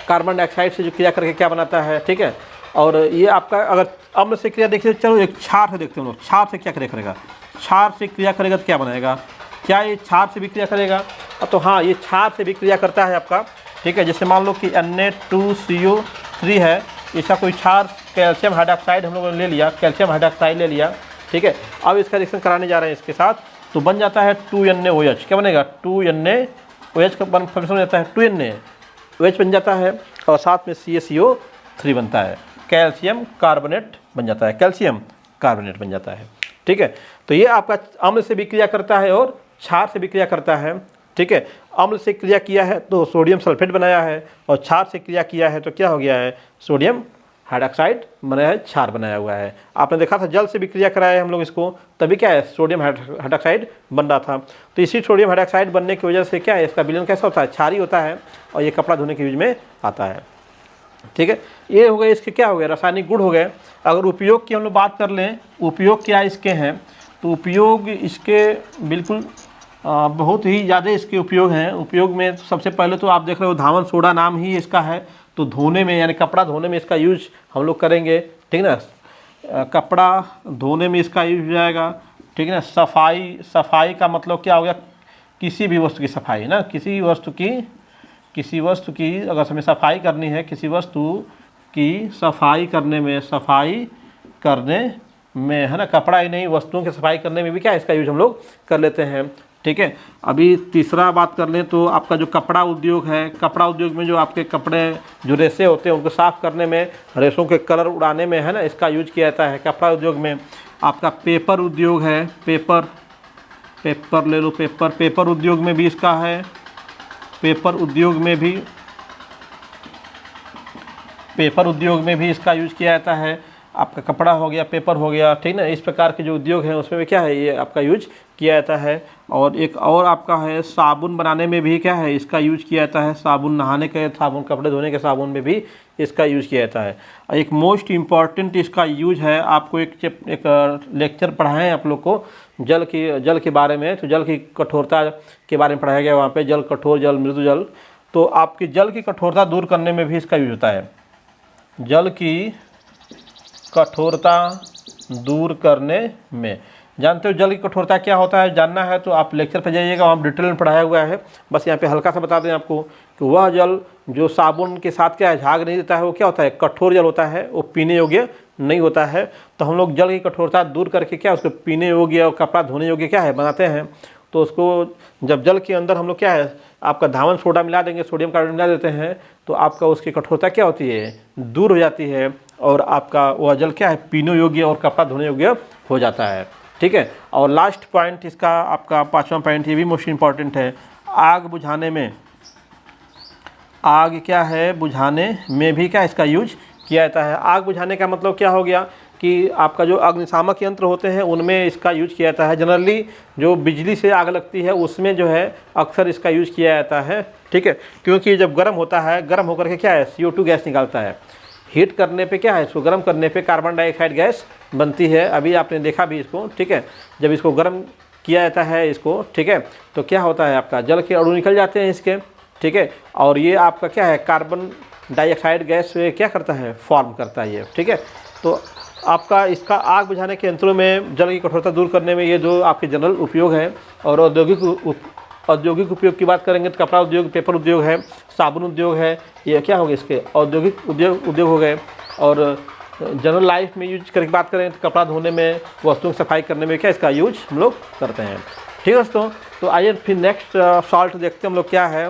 कार्बन डाइऑक्साइड से जो क्रिया करके क्या बनाता है। ठीक है, और ये आपका अगर अम्ल से क्रिया देखिए, चलो एक क्षार से देखते हैं हम लोग, क्षार से क्या क्रिया करेगा, क्षार से क्रिया करेगा तो क्या बनाएगा, क्या ये क्षार से भी क्रिया करेगा, तो हाँ ये क्षार से भी क्रिया करता है आपका। ठीक है, जैसे मान लो कि Na2CO3 है, इसका कोई क्षार कैल्शियम हाइड्रोक्साइड हम लोगों ने ले लिया, कैल्शियम हाइड्रोक्साइड ले लिया। ठीक है, अब इसका रिएक्शन कराने जा रहे हैं इसके साथ, तो बन जाता है 2NaOH, क्या बनेगा 2NaOH का फॉर्मेशन हो जाता है 2NaOH बन जाता है, और साथ में CaCO3 बनता है, कैल्शियम कार्बोनेट बन जाता है, कैल्शियम कार्बोनेट बन जाता है। ठीक है, तो ये आपका अम्ल से भी क्रिया करता है और क्षार से भी क्रिया करता है। ठीक है, अम्ल से क्रिया किया है तो सोडियम सल्फेट बनाया है, और क्षार से क्रिया किया है तो क्या हो गया है सोडियम हाइड्रोक्साइड बनाया है, क्षार बनाया हुआ है। आपने देखा था जल से भी क्रिया कराया है हम लोग इसको, तभी क्या है सोडियम हाइड्रोक्साइड बन रहा था। तो इसी सोडियम हाइड्रोक्साइड बनने की वजह से क्या है इसका विलयन कैसा होता है क्षारीय होता है, और ये कपड़ा धोने के यूज में आता है। ठीक है, ये हो गए इसके क्या हो गए रासायनिक गुण हो गए। अगर उपयोग की हम लोग बात कर लें, उपयोग क्या इसके हैं, तो उपयोग इसके बिल्कुल बहुत ही ज़्यादा इसके उपयोग हैं। उपयोग में सबसे पहले तो आप देख रहे हो धावन सोडा नाम ही इसका है, तो धोने में यानी कपड़ा धोने में इसका यूज हम लोग करेंगे। ठीक है ना, कपड़ा धोने में इसका यूज हो जाएगा। ठीक है ना, सफाई का मतलब क्या हो गया, किसी भी वस्तु की सफाई ना, किसी वस्तु की अगर हमें सफाई करनी है, किसी वस्तु की सफाई करने में है ना, कपड़ा ही नहीं वस्तुओं की सफाई करने में भी क्या इसका यूज हम लोग कर लेते हैं। ठीक है, अभी तीसरा बात कर लें तो आपका जो कपड़ा उद्योग है, कपड़ा उद्योग में जो आपके कपड़े जो रेशे होते हैं उनको साफ़ करने में, रेशों के कलर उड़ाने में है ना इसका यूज किया जाता है कपड़ा उद्योग में। आपका पेपर उद्योग है, पेपर ले लो, पेपर उद्योग में भी इसका है, पेपर उद्योग में भी इसका यूज किया जाता है। आपका कपड़ा हो गया, पेपर हो गया, ठीक ना, इस प्रकार के जो उद्योग हैं उसमें भी क्या है ये आपका यूज किया जाता है। और एक और आपका है साबुन बनाने में भी क्या है इसका यूज किया जाता है, साबुन नहाने के साबुन, कपड़े धोने के साबुन में भी इसका यूज किया जाता है। एक मोस्ट इम्पॉर्टेंट इसका यूज है, आपको एक लेक्चर पढ़ाएं आप लोग को जल के बारे में, तो जल की कठोरता के बारे में पढ़ाया गया वहाँ पे, जल कठोर, जल मृदु जल। तो आपकी जल की कठोरता दूर करने में भी इसका यूज होता है, जल की कठोरता दूर करने में। जानते हो जल की कठोरता क्या होता है, जानना है तो आप लेक्चर पे जाइएगा, वहाँ डिटेल में पढ़ाया हुआ है। बस यहाँ पे हल्का सा बता दें आपको कि वह जल जो साबुन के साथ क्या है झाग नहीं देता है, वो क्या होता है कठोर जल होता है, वो पीने योग्य नहीं होता है। तो हम लोग जल की कठोरता दूर करके क्या उसको पीने योग्य और कपड़ा धोने योग्य क्या है बनाते हैं। तो उसको जब जल के अंदर हम लोग क्या है आपका धावन सोडा मिला देंगे, सोडियम कार्बोनेट मिला देते हैं, तो आपका उसकी कठोरता क्या होती है दूर हो जाती है, और आपका वह जल क्या है पीने योग्य और कपड़ा धोने योग्य हो जाता है। ठीक है, और लास्ट पॉइंट इसका आपका 5वां पॉइंट, ये भी मोस्ट इम्पॉर्टेंट है, आग बुझाने में, आग क्या है बुझाने में भी क्या इसका यूज किया जाता है। आग बुझाने का मतलब क्या हो गया, कि आपका जो अग्निशामक यंत्र होते हैं उनमें इसका यूज किया जाता है। जनरली जो बिजली से आग लगती है उसमें जो है अक्सर इसका यूज किया जाता है, ठीक है। क्योंकि जब गर्म होता है, गर्म होकर के क्या है, CO2 गैस निकालता है। हीट करने पे क्या है, इसको गर्म करने पे कार्बन डाइऑक्साइड गैस बनती है। अभी आपने देखा भी इसको, ठीक है। जब इसको गर्म किया जाता है इसको, ठीक है, तो क्या होता है, आपका जल के अणु निकल जाते हैं इसके, ठीक है। और ये आपका क्या है, कार्बन डाइऑक्साइड गैस क्या करता है, फॉर्म करता है ये, ठीक है। तो आपका इसका आग बुझाने के यंत्रों में जल की कठोरता दूर करने में ये जो आपके जनरल उपयोग हैं। और औद्योगिक उपयोग की बात करेंगे तो कपड़ा उद्योग, पेपर उद्योग है, साबुन उद्योग है, ये क्या हो गए इसके औद्योगिक उद्योग हो गए। और जनरल लाइफ में यूज करके बात करें तो कपड़ा धोने में, वस्तुओं की सफाई करने में क्या इसका यूज हम लोग करते हैं, ठीक है दोस्तों। तो आइए फिर नेक्स्ट सॉल्ट देखते हैं हम लोग क्या है।